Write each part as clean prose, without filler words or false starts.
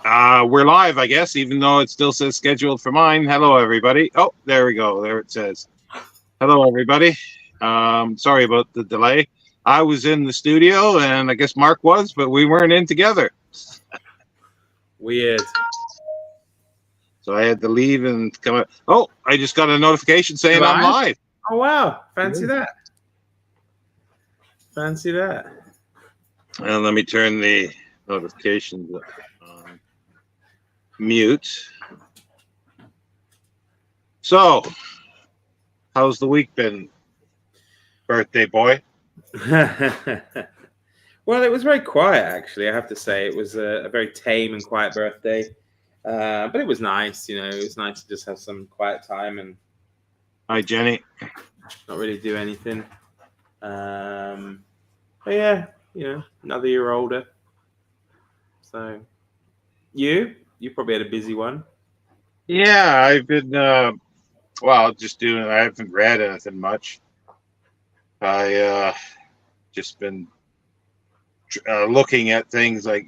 We're live, I guess, even though it still says scheduled for mine. Hello, everybody. Oh, there we go. There it says. Hello, everybody. Sorry about the delay. I was in the studio, and I guess Mark was, but we weren't in together. Weird. So I had to leave and come out. Oh, I just got a notification saying I'm live. Oh, wow. Fancy that. Fancy that. And let me turn the notifications on mute. So, how's the week been, birthday boy? Well, it was very quiet, actually, I have to say. It was a very tame and quiet birthday. But it was nice, It was nice to just have some quiet time and... Hi, Jenny. Not really do anything. But yeah, another year older. So, you probably had a busy one. Yeah, I've been, just doing, I haven't read anything much. I just been looking at things like,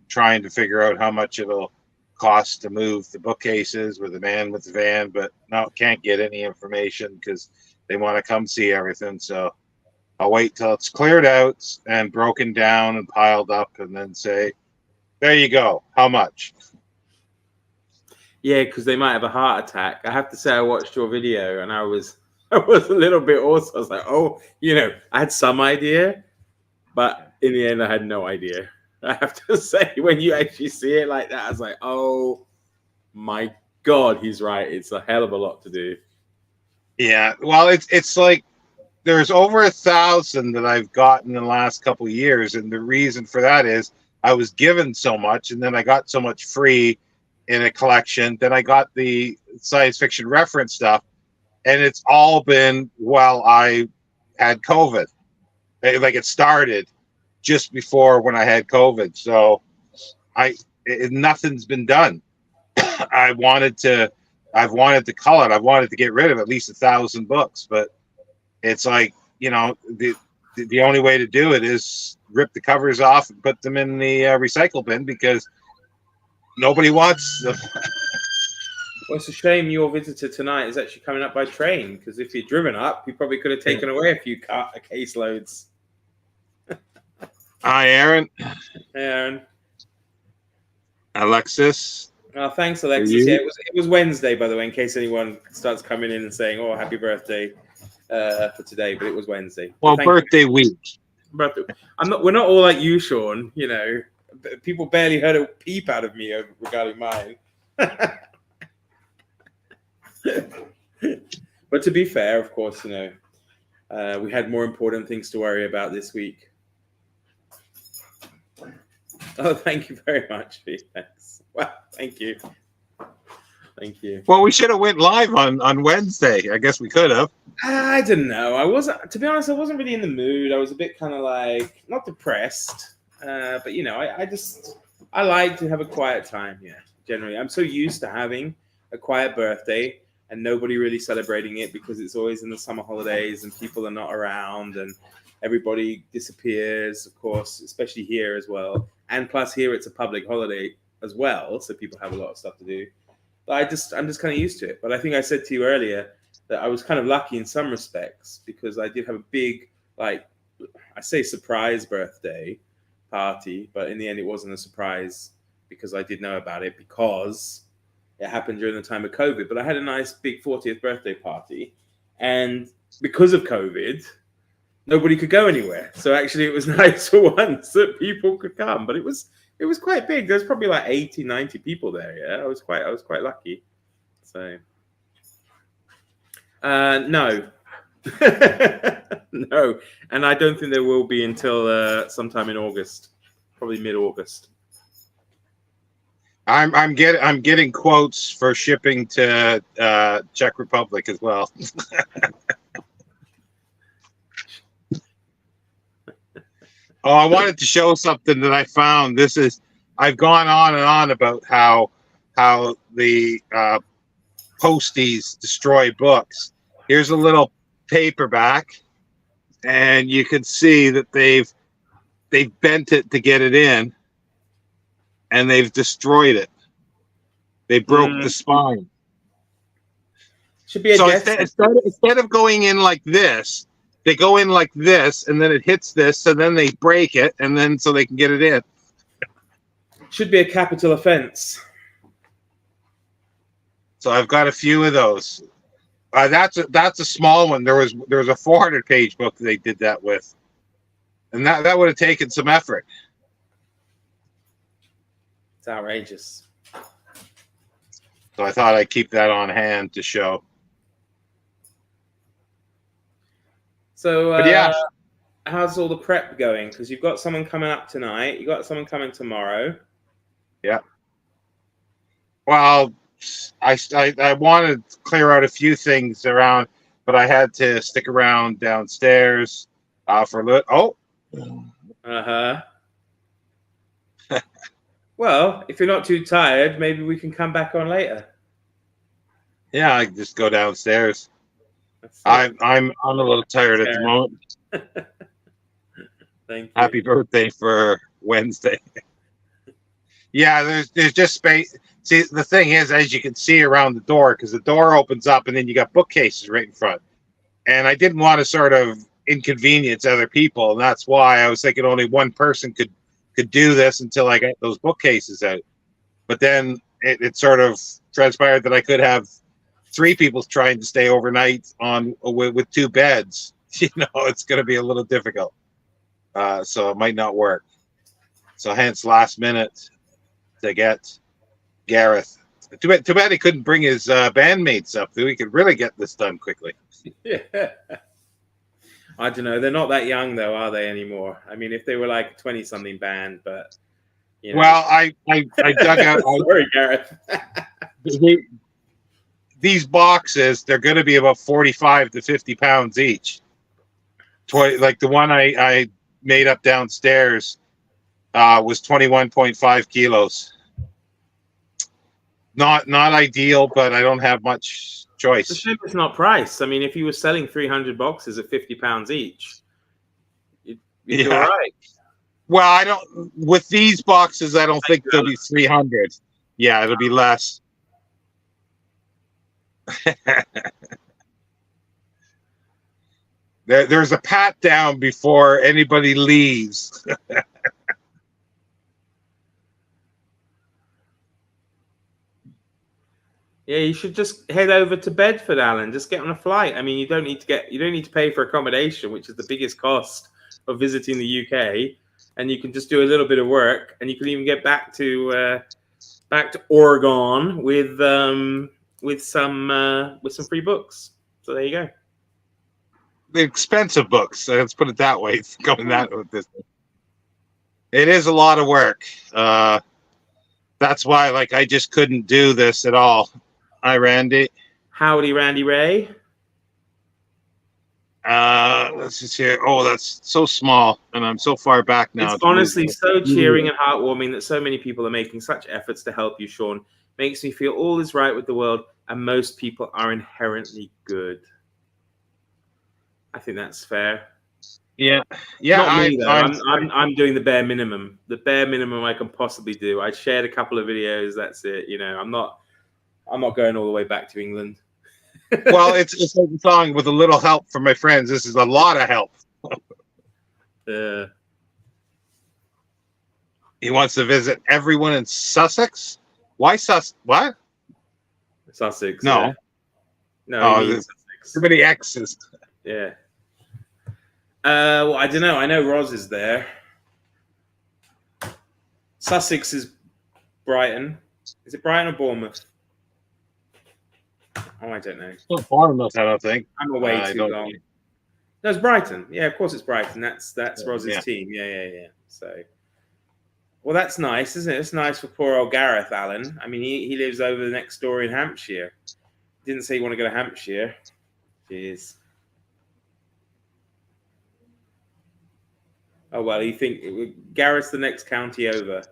trying to figure out how much it'll cost to move the bookcases with the man with the van, but no, can't get any information because they want to come see everything. So I'll wait till it's cleared out and broken down and piled up and then say, there you go. How much? Yeah, because they might have a heart attack. I have to say, I watched your video and I was a little bit also. I was like, oh, I had some idea, but in the end, I had no idea. I have to say, when you actually see it like that, I was like, oh my God, he's right. It's a hell of a lot to do. Yeah, well, it's like there's over 1,000 that I've gotten in the last couple of years, and the reason for that is I was given so much, and then I got so much free in a collection. Then I got the science fiction reference stuff, and it's all been while I had COVID. Like it started just before when I had COVID, so nothing's been done. I've wanted to cull it. I've wanted to get rid of at least 1,000 books, but it's like, the only way to do it is rip the covers off and put them in the recycle bin because nobody wants them. Well, it's a shame your visitor tonight is actually coming up by train, because if you'd driven up, you probably could have taken away a few caseloads. Hi, Aaron. Hey, Aaron. Alexis. Oh, thanks, Alexis. Yeah, it was Wednesday, by the way, in case anyone starts coming in and saying, "Oh, happy birthday for today," but it was Wednesday. Well, birthday week. We're not all like you, Sean. People barely heard a peep out of me regarding mine. But to be fair, of course, we had more important things to worry about this week. Oh, thank you very much, Felix. Wow, thank you. Thank you. Well, we should have went live on Wednesday. I guess we could have. I don't know. To be honest, I wasn't really in the mood. I was a bit kind of like, not depressed, but I like to have a quiet time. Yeah, generally. I'm so used to having a quiet birthday and nobody really celebrating it because it's always in the summer holidays and people are not around and everybody disappears, of course, especially here as well. And plus here it's a public holiday as well, so people have a lot of stuff to do. But I'm just kind of used to it. But I think I said to you earlier that I was kind of lucky in some respects because I did have a big, I say surprise birthday party, but in the end it wasn't a surprise because I did know about it because it happened during the time of COVID. But I had a nice big 40th birthday party, and because of COVID, nobody could go anywhere. So actually it was nice for once that people could come, but it was quite big. There's probably like 80, 90 people there. Yeah, I was quite lucky. So no. No, and I don't think there will be until sometime in August, probably mid-August. I'm getting quotes for shipping to Czech Republic as well. Oh, I wanted to show something that I found. I've gone on and on about how the posties destroy books. Here's a little paperback, and you can see that they've bent it to get it in. and they've destroyed it. They broke the spine. Should be a So death instead of going in like this, they go in like this, and then it hits this, and then they break it, and then so they can get it in. Should be a capital offense. So I've got a few of those. That's a small one. There was a 400-page book they did that with, and that would have taken some effort. It's outrageous. So I thought I'd keep that on hand to show. So, but yeah, how's all the prep going? Because you've got someone coming up tonight. You got someone coming tomorrow. Yeah. Well, I wanted to clear out a few things around, but I had to stick around downstairs for a little. Oh. Well, if you're not too tired, maybe we can come back on later. Yeah, I just go downstairs. I'm a little tired at the moment. Thank you. Happy birthday for Wednesday. Yeah, there's just space. See, the thing is, as you can see around the door, because the door opens up and then you got bookcases right in front. And I didn't want to sort of inconvenience other people, and that's why I was thinking only one person could do this until I got those bookcases out. But then it sort of transpired that I could have 3 people trying to stay overnight with 2 beds. You know, it's going to be a little difficult. So it might not work. So hence last minute to get Gareth. Too bad he couldn't bring his bandmates up. We could really get this done quickly. Yeah. I don't know. They're not that young though, are they anymore? I mean, if they were like a 20-something band, but you know. Well, I dug out. Sorry, Gareth. These boxes, they're going to be about 45 to 50 pounds each. Like the one I made up downstairs was 21.5 kilos. Not ideal, but I don't have much choice. The ship is not priced. I mean, if you were selling 300 boxes at 50 pounds each, you'd do all right. Well, I don't. With these boxes, I don't think there'll be 300. Yeah, it'll be less. There's a pat down before anybody leaves. Yeah, you should just head over to Bedford, Alan. Just get on a flight. I mean, you don't need to pay for accommodation, which is the biggest cost of visiting the UK. And you can just do a little bit of work, and you can even get back to Oregon with some free books. So there you go. The expensive books. Let's put it that way. It's going that with this. It is a lot of work. That's why, like, I just couldn't do this at all. Hi, Randy. Howdy, Randy Ray. Let's just hear. Oh, that's so small, and I'm so far back now. It's honestly so cheering and heartwarming that so many people are making such efforts to help you, Shawn. Makes me feel all is right with the world, and most people are inherently good. I think that's fair. Yeah. Not me, though. I'm doing the bare minimum. The bare minimum I can possibly do. I shared a couple of videos. That's it. You know, I'm not going all the way back to England. Well, it's like a song with a little help from my friends. This is a lot of help. He wants to visit everyone in Sussex. Why What? Sussex. No. Yeah. No. Sussex. Too many X's. Yeah. Well, I don't know. I know Roz is there. Sussex is Brighton. Is it Brighton or Bournemouth? Oh, I don't know. It's not far enough, I don't think. I'm away too long. No, it's Brighton. Yeah, of course it's Brighton. That's Roz's team. Yeah. So, well, that's nice, isn't it? It's nice for poor old Gareth, Alan. I mean, he lives over the next door in Hampshire. Didn't say you want to go to Hampshire. Jeez. Oh, well, you think Gareth's the next county over.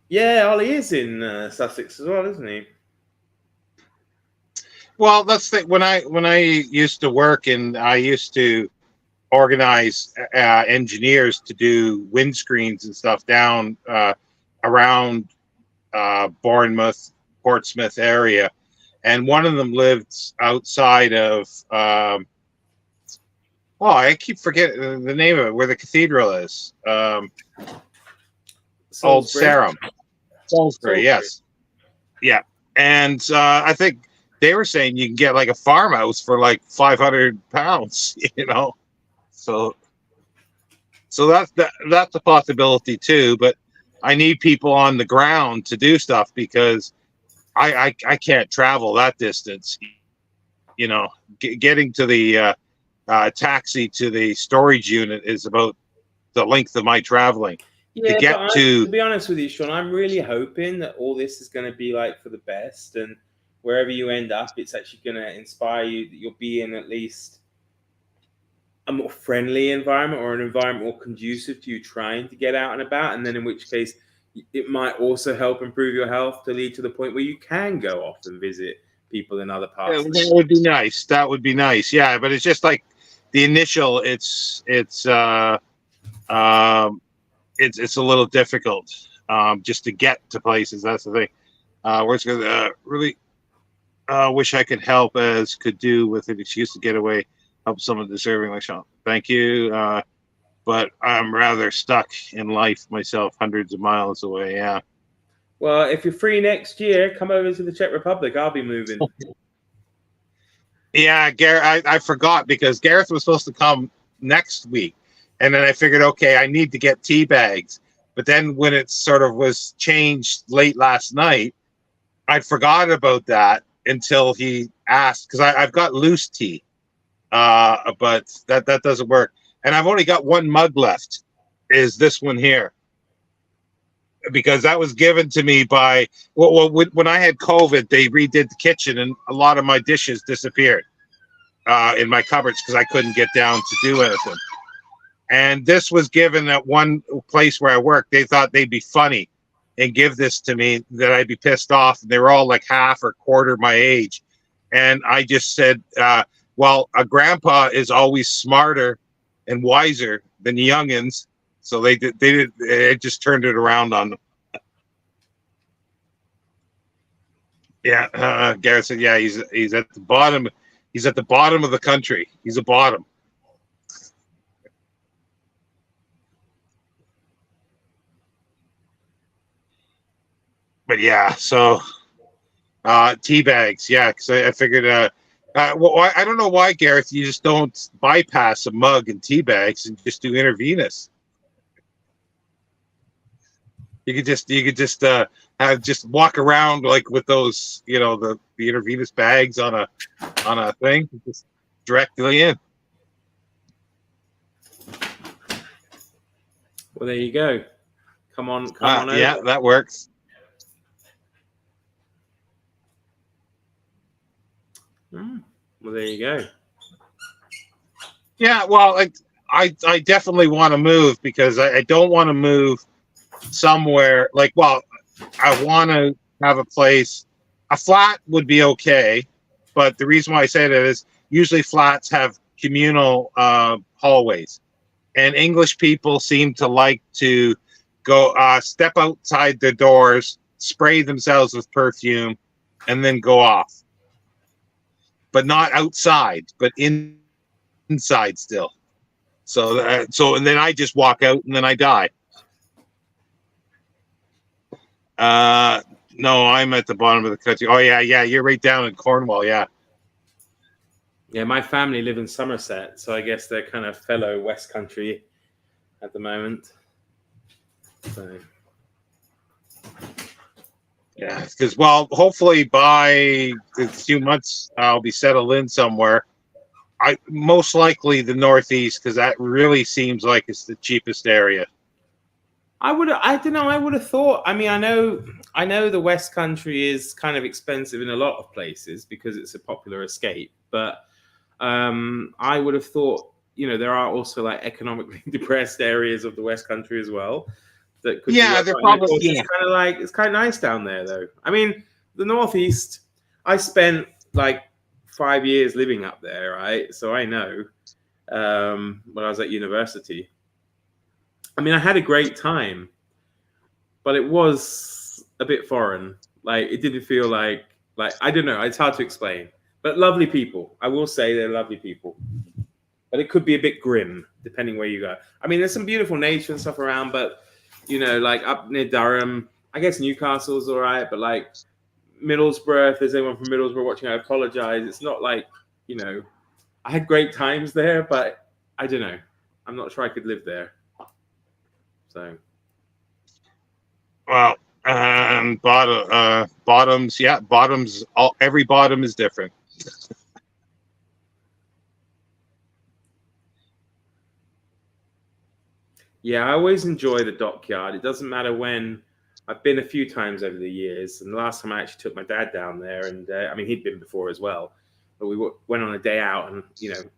Yeah, Ollie is in Sussex as well, isn't he? Well, that's the when I used to work, and I used to organize engineers to do windscreens and stuff down around Bournemouth, Portsmouth area, and one of them lived outside of. I keep forgetting the name of it, where the cathedral is. Old Sarum. Salisbury, yes. Yeah. And I think they were saying you can get like a farmhouse for like £500, you know. So that's a possibility too. But I need people on the ground to do stuff because I can't travel that distance. You know, getting to the taxi to the storage unit is about the length of my traveling. Yeah, to be honest with you, Sean, I'm really hoping that all this is going to be like for the best, and wherever you end up, it's actually going to inspire you that you'll be in at least a more friendly environment, or an environment more conducive to you trying to get out and about, and then in which case it might also help improve your health to lead to the point where you can go off and visit people in other parts. That would be nice. That would be nice. Yeah, but it's just like the initial. It's a little difficult just to get to places. That's the thing. We're going to really wish I could help as could do with an excuse to get away, help someone deserving like Sean. Thank you. But I'm rather stuck in life myself, hundreds of miles away. Yeah. Well, if you're free next year, come over to the Czech Republic. I'll be moving. Yeah, Gareth, I forgot because Gareth was supposed to come next week. And then I figured, okay, I need to get tea bags. But then when it sort of was changed late last night, I forgot about that until he asked, because I've got loose tea, but that doesn't work. And I've only got one mug left, is this one here. Because that was given to me by, when I had COVID, they redid the kitchen and a lot of my dishes disappeared in my cupboards because I couldn't get down to do anything. And this was given at one place where I work. They thought they'd be funny and give this to me, that I'd be pissed off. They were all like half or quarter my age. And I just said, well, a grandpa is always smarter and wiser than the youngins. So they just turned it around on them. Yeah, Garrett said, yeah, he's at the bottom. He's at the bottom of the country. He's a bottom. But yeah, so tea bags, yeah, because I figured. Well, I don't know why, Gareth, you just don't bypass a mug and tea bags and just do intravenous. You could just have just walk around like with those, you know, the intravenous bags on a thing, just directly in. Well, there you go. Come on over. Yeah, that works. Well, there you go. Yeah, well, I definitely want to move because I don't want to move somewhere like, well, I want to have a place. A flat would be okay, but the reason why I say that is usually flats have communal hallways, and English people seem to like to go step outside their doors, spray themselves with perfume, and then go off. But not outside, but inside still. So and then I just walk out and then I die. No, I'm at the bottom of the country. Oh yeah, you're right down in Cornwall. Yeah. Yeah, my family live in Somerset, so I guess they're kind of fellow West Country at the moment. So. Yeah, because, well, hopefully by a few months I'll be settled in somewhere. Most likely the Northeast, because that really seems like it's the cheapest area. I don't know. I would have thought. I mean, I know the West Country is kind of expensive in a lot of places because it's a popular escape. But I would have thought, you know, there are also like economically depressed areas of the West Country as well. That could they're probably. Yeah. It's kind of nice down there, though. I mean, the Northeast. I spent like 5 years living up there, right? So I know. when I was at university. I mean, I had a great time, but it was a bit foreign. Like, it didn't feel like I don't know. It's hard to explain. But lovely people. I will say they're lovely people. But it could be a bit grim depending where you go. I mean, there's some beautiful nature and stuff around, but like up near Durham, I guess Newcastle's all right, but like Middlesbrough, if there's anyone from Middlesbrough watching, I apologize. It's not like, I had great times there, but I don't know. I'm not sure I could live there. So. Well, bottoms. Yeah, bottoms. Every bottom is different. Yeah, I always enjoy the dockyard. It doesn't matter when. I've been a few times over the years, and the last time I actually took my dad down there, and I mean, he'd been before as well, but we went on a day out, and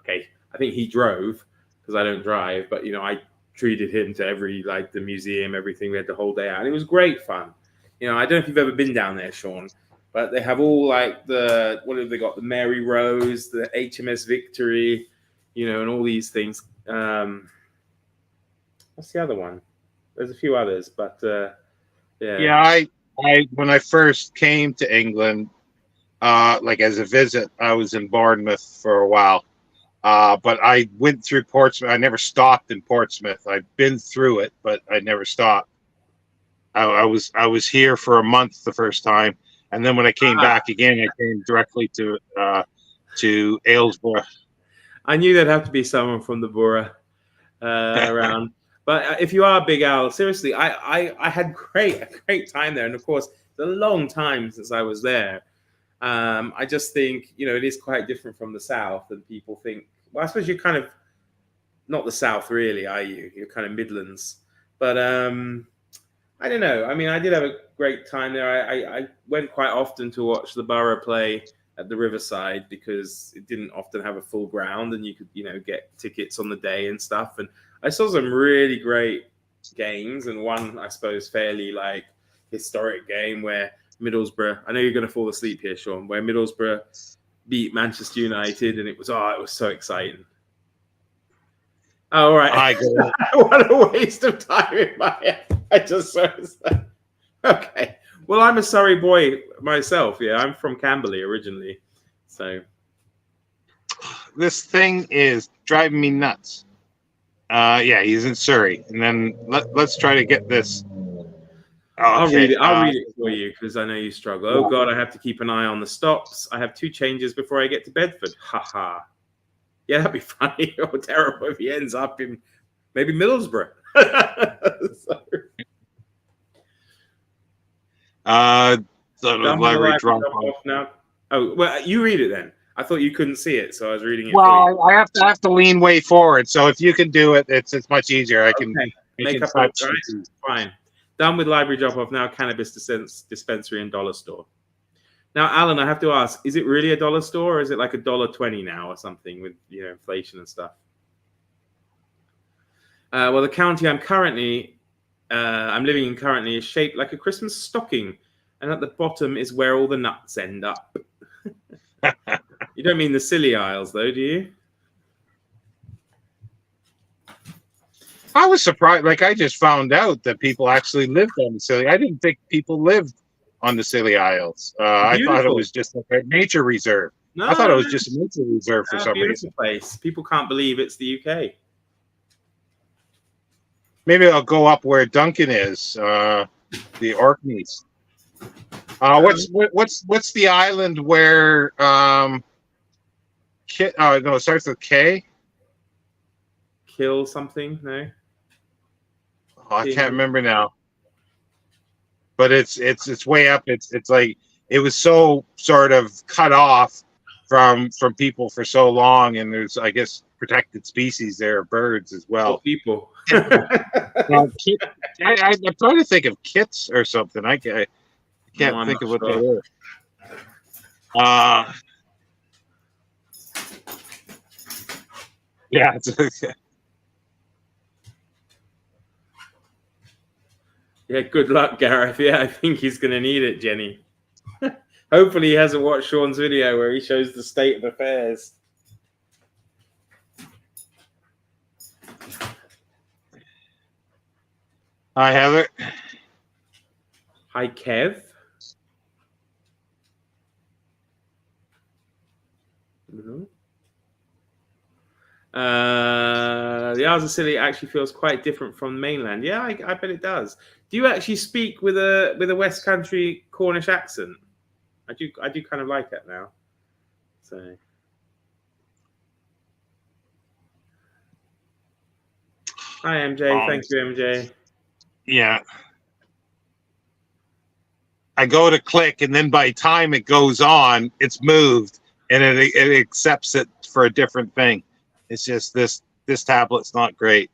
okay, I think he drove because I don't drive, but I treated him to the museum, everything. We had the whole day out, and it was great fun. I don't know if you've ever been down there, Sean, but they have all what have they got? The Mary Rose, the HMS Victory, and all these things. What's the other one? There's a few others, but yeah. Yeah, I when I first came to England, as a visit, I was in Bournemouth for a while. But I went through Portsmouth. I never stopped in Portsmouth. I've been through it, but I never stopped. I was here for a month the first time, and then when I came back again, I came directly to Aylesbury. I knew there'd have to be someone from the borough around. But if you are a Big Al, seriously, I had a great time there, and of course, it's a long time since I was there. I just think it is quite different from the South, and people think. Well, I suppose you're kind of not the South, really, are you? You're kind of Midlands, but I don't know. I mean, I did have a great time there. I went quite often to watch the Borough play at the Riverside because it didn't often have a full ground, and you could get tickets on the day and stuff. And I saw some really great games, and one, I suppose, fairly historic game where Middlesbrough, I know you're going to fall asleep here, Sean, where Middlesbrough beat Manchester United, and it was so exciting. Oh, all right. What a waste of time in my head. I just saw it. Okay. Well, I'm a Surrey boy myself. Yeah, I'm from Camberley originally. So this thing is driving me nuts. Yeah, he's in Surrey, and then let's try to get this. Okay. I'll read it for you because I know you struggle. Oh God, I have to keep an eye on the stops. I have 2 changes before I get to Bedford. Ha. Yeah, that'd be funny or terrible if he ends up in maybe Middlesbrough. Library drop off now. Oh, well, you read it then. I thought you couldn't see it, so I was reading it. Well, I have to lean way forward. So if you can do it, it's much easier. I can make up right? Fine. Done with library drop off now. Cannabis dispensary and dollar store. Now, Alan, I have to ask: is it really a dollar store, or is it like $1.20 now, or something with inflation and stuff? Well, the county I'm living in currently is shaped like a Christmas stocking, and at the bottom is where all the nuts end up. You don't mean the Scilly Isles, though, do you? I was surprised. I just found out that people actually lived on the Scilly. I didn't think people lived on the Scilly Isles. I thought it was just like a nature reserve. I thought it was just a nature reserve for some reason. Place. People can't believe it's the UK. Maybe I'll go up where Duncan is, the Orkneys. What's the island where no, it starts with K? Kill something? No. Oh, I can't remember now. But it's way up. It's like it was so sort of cut off from people for so long, and there's, I guess, protected species there, birds as well. Oh, people. I'm trying to think of kits or something. I can't think of what they were. Yeah. Yeah, good luck, Gareth. Yeah, I think he's going to need it, Jenny. Hopefully he hasn't watched Sean's video where he shows the state of affairs. I have it. Hi, Kev. The Isles of Scilly actually feels quite different from mainland. Yeah, I bet it does. Do you actually speak with a West Country Cornish accent? I do kind of like that now. So. Hi, MJ. Thank you, MJ. Yeah. I go to click, and then by the time it goes on, it's moved, and it accepts it for a different thing. It's just this tablet's not great.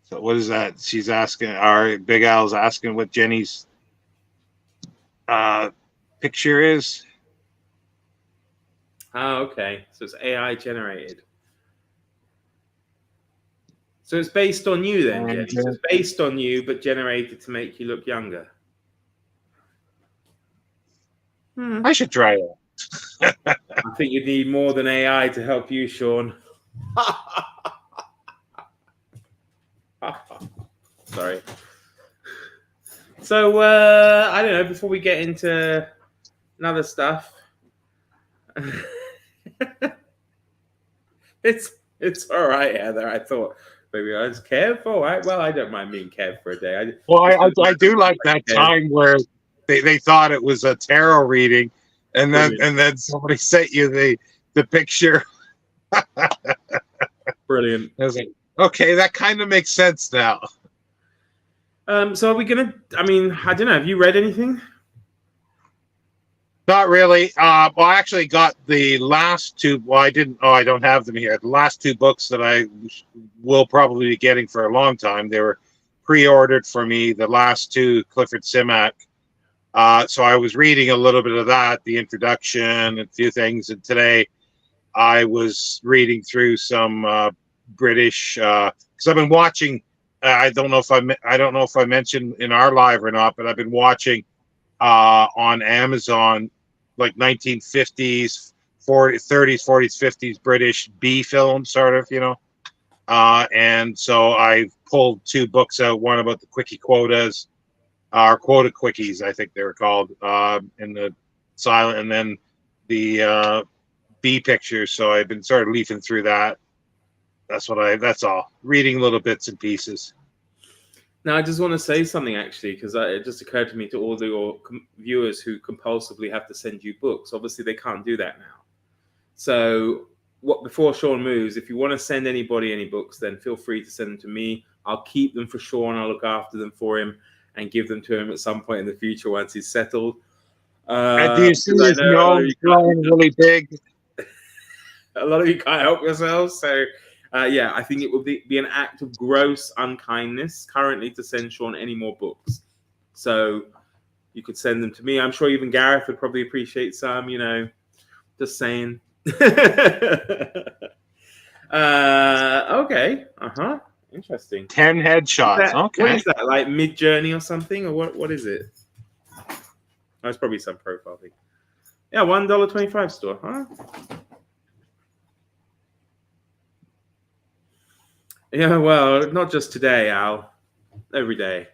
So what is that? She's asking, our Big Al's asking what Jenny's picture is. Oh, okay. So it's AI generated. So it's based on you then, Jenny. So it's based on you, but generated to make you look younger. I should try it. I think you need more than AI to help you, Sean. Sorry. So I don't know. Before we get into another stuff, it's all right, Heather. I thought maybe I was Kev. All right. Well, I don't mind being Kev for a day. I do like that Kev. Time where they thought it was a tarot reading, and then somebody sent you the picture. Brilliant. I was like, okay, that kind of makes sense now. So are we gonna? I mean, I don't know. Have you read anything? Not really. Well, I actually got the last two. Well, I didn't. Oh, I don't have them here. The last two books that I will probably be getting for a long time. They were pre-ordered for me. The last two, Clifford Simak. So I was reading a little bit of that, the introduction, and a few things. And today, I was reading through some British because I've been watching. I don't know if I mentioned in our live or not, but I've been watching on Amazon like 1950s, 40s, 30s, 40s, 50s British B films, sort of, you know. And so I pulled two books out. One about the quickie quotas, or quota quickies, I think they were called, in the silent, and then the B pictures. So I've been sort of leafing through that. That's all. Reading little bits and pieces. Now, I just want to say something, actually, because it just occurred to me to all your viewers who compulsively have to send you books. Obviously, they can't do that now. So before Sean moves, if you want to send anybody any books, then feel free to send them to me. I'll keep them for Sean. I'll look after them for him and give them to him at some point in the future once he's settled. Do you see his nose growing really big? A lot of you can't help yourselves, so... yeah, I think it would be an act of gross unkindness currently to send Sean any more books. So you could send them to me. I'm sure even Gareth would probably appreciate some, you know, just saying. Okay. Interesting. 10 headshots. Okay. What is that, like Mid-Journey or something? Or what is it? Oh, it's probably some profile thing. Yeah, $1.25 store, huh? Yeah, well, not just today, Al. Every day.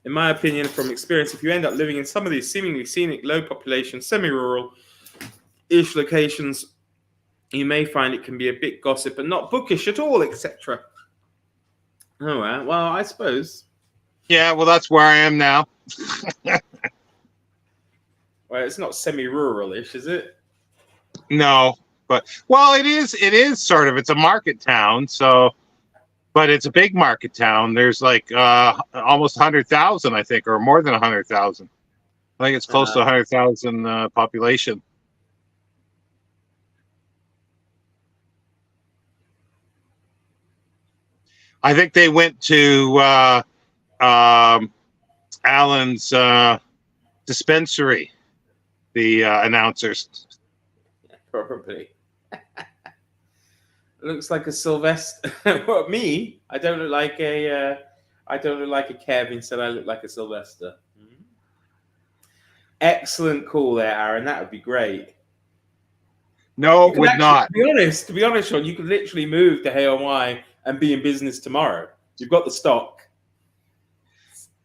In my opinion, from experience, if you end up living in some of these seemingly scenic, low-population, semi-rural-ish locations, you may find it can be a bit gossip and not bookish at all, etc. All right. Well, I suppose. Yeah, well, that's where I am now. Well, it's not semi-rural-ish, is it? No. But well, it is sort of. It's a market town, so, but it's a big market town. There's like almost 100,000, I think, or more than 100,000. I think it's close to 100,000 population. I think they went to Alan's dispensary. The announcers. Probably. Looks like a Sylvester. What, me? I don't look like a Kev. Instead, I look like a Sylvester. Excellent call there, Aaron. That would be great. No, You it could would actually, not. to be honest, Sean, you could literally move to HLY and be in business tomorrow. You've got the stock.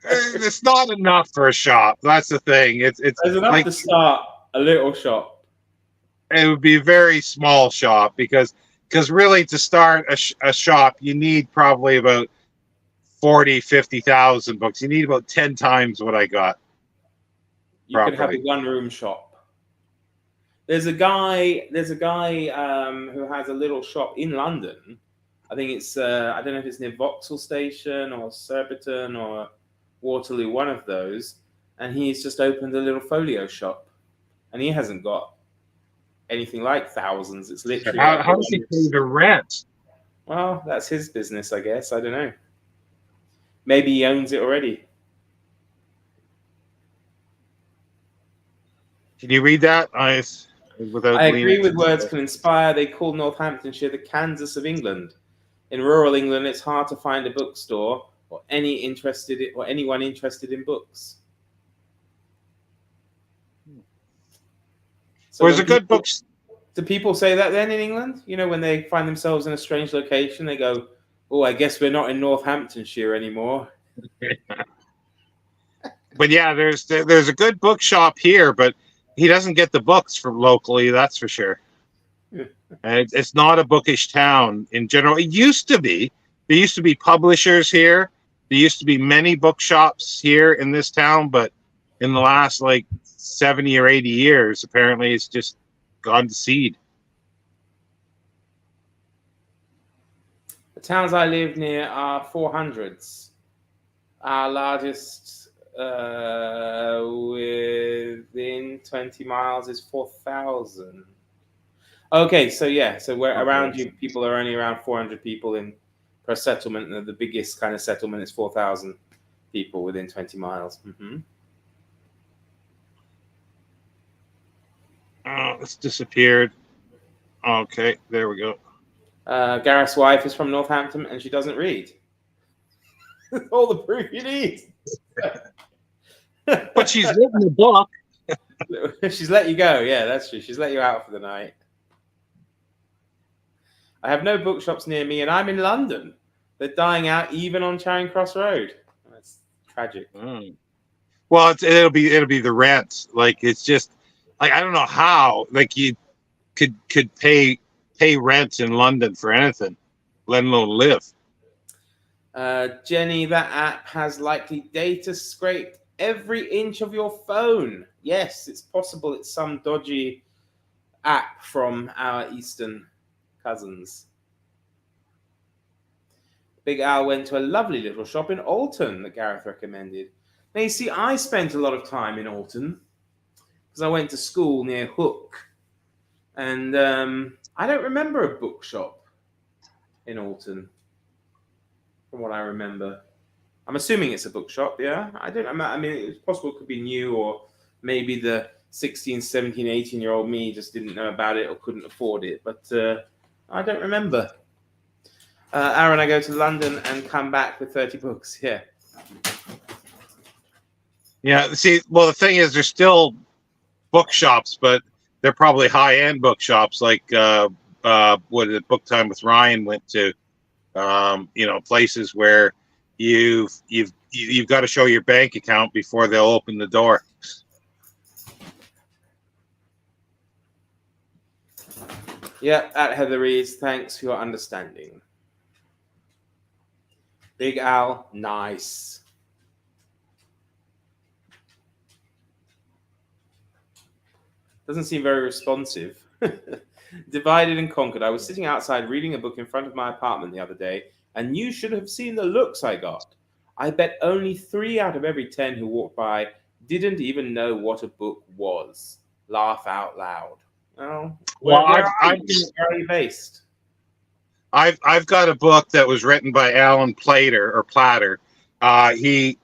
It's not enough for a shop. That's the thing. It's There's enough like to start a little shop. it would be a very small shop because really to start a shop you need probably about 40,000-50,000 books. You need about 10 times what I got. You could have a one-room shop. There's a guy who has a little shop in London. I think it's I don't know if it's near Vauxhall Station or Surbiton or Waterloo, one of those, and he's just opened a little folio shop, and he hasn't got anything like thousands. It's literally how does he pay the rent? Well, that's his business, I guess. I don't know. Maybe he owns it already. Can you read that? I agree with words can inspire. They call Northamptonshire the Kansas of England. In rural England, it's hard to find a bookstore or anyone interested in books. So there's a good book. Do people say that then in England? You know, when they find themselves in a strange location, they go, "Oh, I guess we're not in Northamptonshire anymore." But yeah, there's a good bookshop here, but he doesn't get the books from locally. That's for sure. And it's not a bookish town in general. It used to be. There used to be publishers here. There used to be many bookshops here in this town, but in the last 70 or 80 years, apparently it's just gone to seed. The towns I live near are 400s. Our largest within 20 miles is 4,000. Okay, so we're around you. People are only around 400 people per settlement, and the biggest kind of settlement is 4,000 people within 20 miles. Mm-hmm. Oh, it's disappeared. Okay, there we go. Gareth's wife is from Northampton, and she doesn't read. All the proof you need. But she's written the book. She's let you go. Yeah, that's true. She's let you out for the night. I have no bookshops near me, and I'm in London. They're dying out even on Charing Cross Road. That's tragic. Mm. Well, it'll be the rent. It's just I don't know how you could pay rent in London for anything, let alone live. Jenny, that app has likely data scraped every inch of your phone. Yes, it's possible it's some dodgy app from our Eastern cousins. Big Al went to a lovely little shop in Alton that Gareth recommended. Now, you see, I spent a lot of time in Alton because I went to school near Hook. And I don't remember a bookshop in Alton, from what I remember. I'm assuming it's a bookshop, yeah? I mean, it's possible it could be new, or maybe the 16, 17, 18-year-old me just didn't know about it or couldn't afford it. But I don't remember. Aaron, I go to London and come back with 30 books. Yeah. Yeah, see, well, the thing is, there's still bookshops, but they're probably high-end bookshops, like what Book Time with Ryan went to. Places where you've got to show your bank account before they'll open the door. Yeah, at Heather Reeves, thanks for your understanding. Big Al, nice. Doesn't seem very responsive. Divided and conquered. I was sitting outside reading a book in front of my apartment the other day, and you should have seen the looks I got. I bet only 3 out of every 10 who walked by didn't even know what a book was. Laugh out loud. Oh, where are you based? I've got a book that was written by Alan Platter. He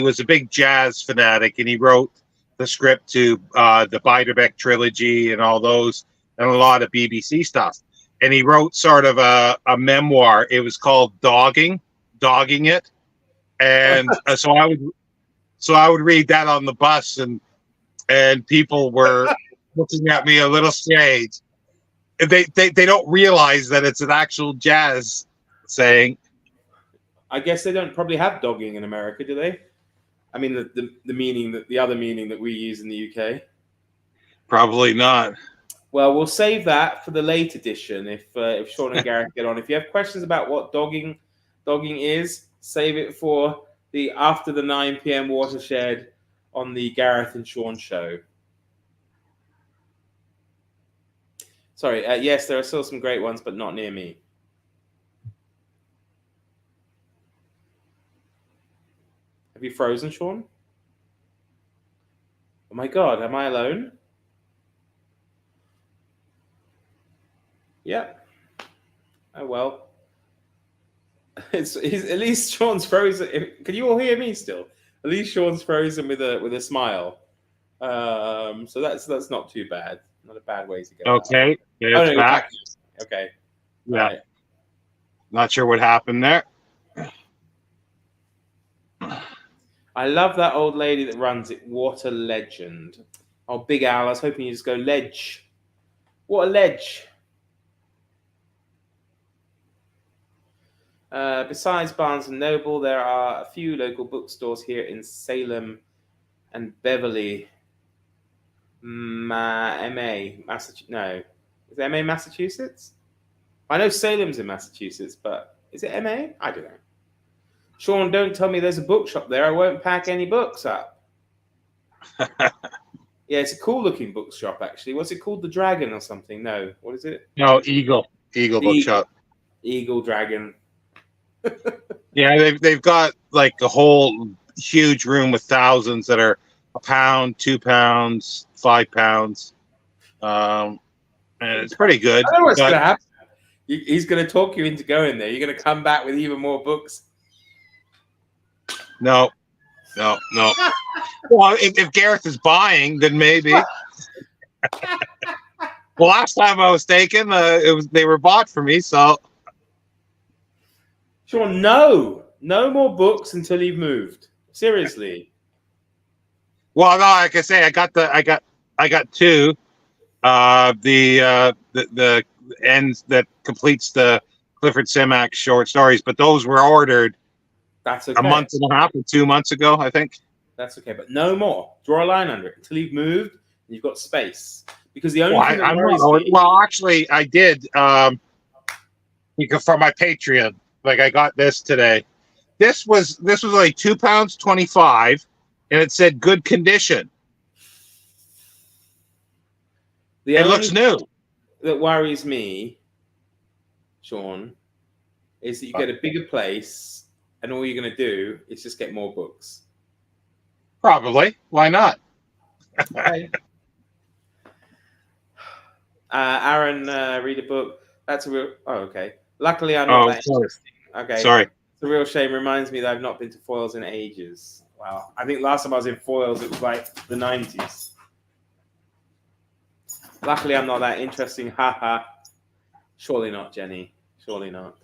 was a big jazz fanatic, and he wrote the script to the Beiderbecke trilogy and all those, and a lot of BBC stuff. And he wrote sort of a memoir. It was called Dogging It. And so I would read that on the bus, and and people were looking at me a little strange. They don't realize that it's an actual jazz saying. I guess they don't probably have dogging in America, do they? I mean, the meaning that the other meaning that we use in the UK. Probably not. Well, we'll save that for the late edition. If Shawn and Gareth get on, if you have questions about what dogging is, save it for the after the 9 p.m. watershed on the Gareth and Shawn show. Sorry, yes, there are still some great ones, but not near me. Have you frozen, Shawn? Oh my God, am I alone? Yep. Oh well. At least Shawn's frozen. Can you all hear me still? At least Shawn's frozen with a smile. So that's not too bad. Not a bad way to go. Okay, it's no, back. Okay. Yeah. Right. Not sure what happened there. I love that old lady that runs it. What a legend. Oh, Big Al, I was hoping you just go ledge. What a ledge. Besides Barnes & Noble, there are a few local bookstores here in Salem and Beverly. Massachusetts. No. Is it MA, Massachusetts? I know Salem's in Massachusetts, but is it MA? I don't know. Shawn, don't tell me there's a bookshop there. I won't pack any books up. Yeah, it's a cool-looking bookshop, actually. What's it called? The Dragon or something? No. What is it? No, Eagle Bookshop. Eagle Dragon. Yeah, they've got like a whole huge room with thousands that are £1, £2, £5. And it's pretty good. I know what's going to happen. He's going to talk you into going there. You're going to come back with even more books. No. Well, if Gareth is buying, then maybe. Well, last time I was taken, they were bought for me, so. Shawn, no more books until you've moved. Seriously. Well, no, like I say, I got two. The ends that completes the Clifford Simak short stories, but those were ordered. That's okay. A month and a half or 2 months ago, I think. That's okay, but no more. Draw a line under it until you've moved and you've got space. Because the only thing that worries me... Well, actually, I did. Because for my Patreon, like I got this today. This was like £2.25, and it said good condition. It looks new. That worries me, Shawn, is that you get a bigger place. And all you're going to do is just get more books. Probably. Why not? Okay. Aaron, read a book. That's a real... Oh, okay. Luckily, I'm not that interesting. Okay. Sorry. It's a real shame. Reminds me that I've not been to Foyles in ages. Wow. I think last time I was in Foyles, it was like the 90s. Luckily, I'm not that interesting. Haha. Surely not, Jenny. Surely not.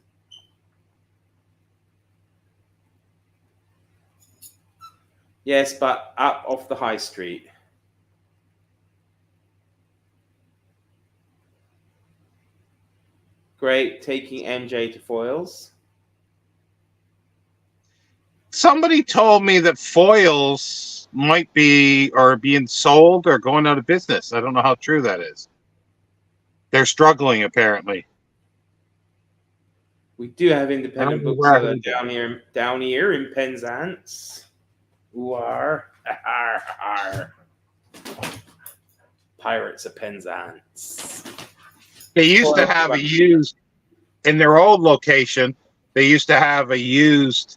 Yes, but up off the high street. Great, taking MJ to Foyles. Somebody told me that Foyles might be being sold or going out of business. I don't know how true that is. They're struggling, apparently. We do have independent books down here in Penzance. Who are Pirates of Penzance. They used to have a used in their old location. They used to have a used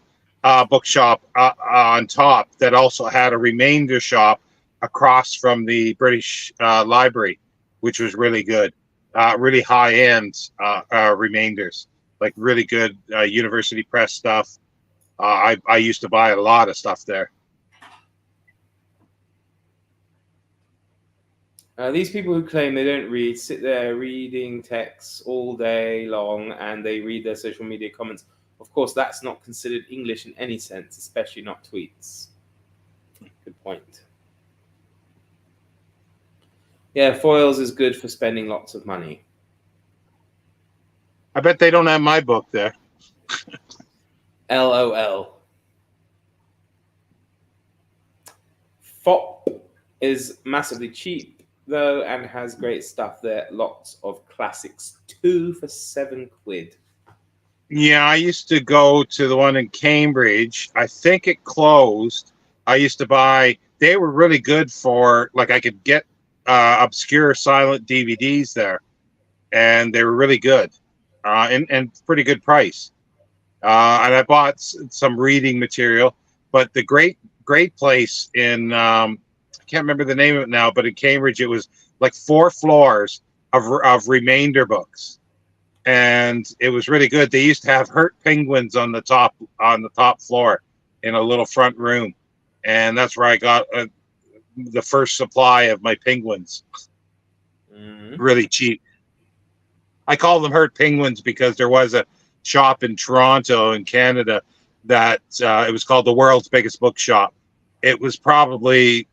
bookshop on top that also had a remainder shop across from the British Library, which was really good. Really high end remainders, like really good University Press stuff. I used to buy a lot of stuff there. These people who claim they don't read sit there reading texts all day long and they read their social media comments. Of course, that's not considered English in any sense, especially not tweets. Good point. Yeah, foils is good for spending lots of money. I bet they don't have my book there. LOL. FOP is massively cheap though and has great stuff there. Lots of classics. 2 for £7. Yeah, I used to go to the one in Cambridge. I think it closed. I used to buy. They were really good for like I could get obscure silent DVDs there, and they were really good, and pretty good price. And I bought some reading material. But the great place in I can't remember the name of it now, but in Cambridge it was like 4 floors of remainder books, and it was really good. They used to have hurt penguins on the top floor in a little front room, and that's where I got the first supply of my penguins. Really cheap. I call them hurt penguins because there was a shop in Toronto in Canada that it was called the world's biggest bookshop. It was probably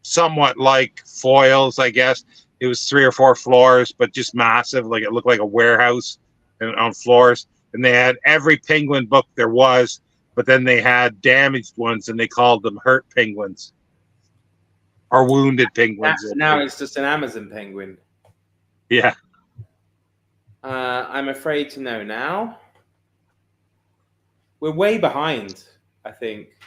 somewhat like Foils, I guess. It was 3 or 4 floors, but just massive. Like it looked like a warehouse on floors. And they had every penguin book there was, but then they had damaged ones, and they called them hurt penguins or wounded penguins. Now it's just an Amazon penguin. Yeah. I'm afraid to know now. We're way behind, I think.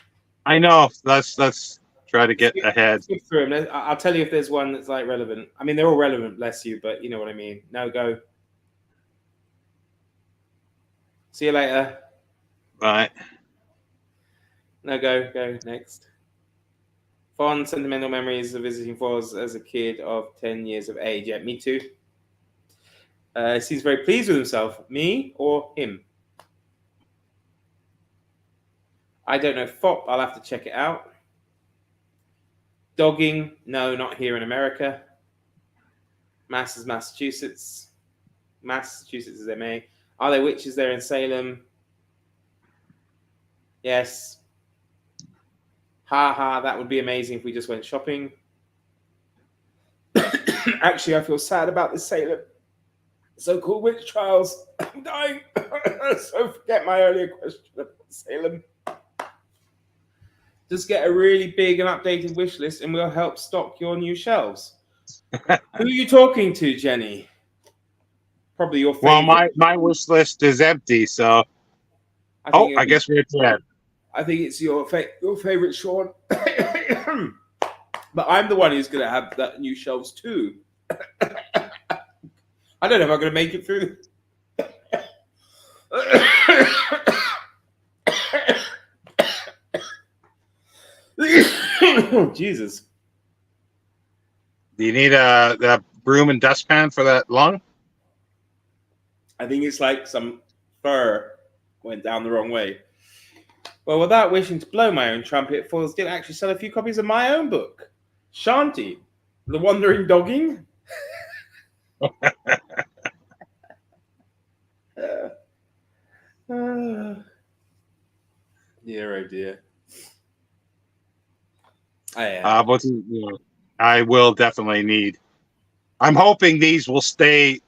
I know. Let's try to get ahead. Skip through them. I'll tell you if there's one that's like relevant. I mean, they're all relevant, bless you, but you know what I mean. No, go. See you later. Right. No, go next. Fond sentimental memories of visiting Foils as a kid of 10 years of age. Yeah, me too. Seems very pleased with himself. Me or him? I don't know. FOP, I'll have to check it out. Dogging, no, not here in America. Mass is Massachusetts. Massachusetts is MA. Are there witches there in Salem? Yes. Ha ha, that would be amazing if we just went shopping. Actually, I feel sad about this Salem. So-called witch trials. I'm dying. So forget my earlier question about Salem. Just get a really big and updated wish list and we'll help stock your new shelves. Who are you talking to, Jenny? Probably your favorite. Well, my wish list is empty, so I guess we're at the end. I think it's your favorite, Sean. But I'm the one who's going to have that new shelves too. I don't know if I'm going to make it through. Oh, Jesus. Do you need a broom and dustpan for that lung? I think it's like some fur went down the wrong way. Well, without wishing to blow my own trumpet, Foils did actually sell a few copies of my own book, Shanti, The Wandering Dogging. Dear, oh dear. I will definitely need. I'm hoping these will stay.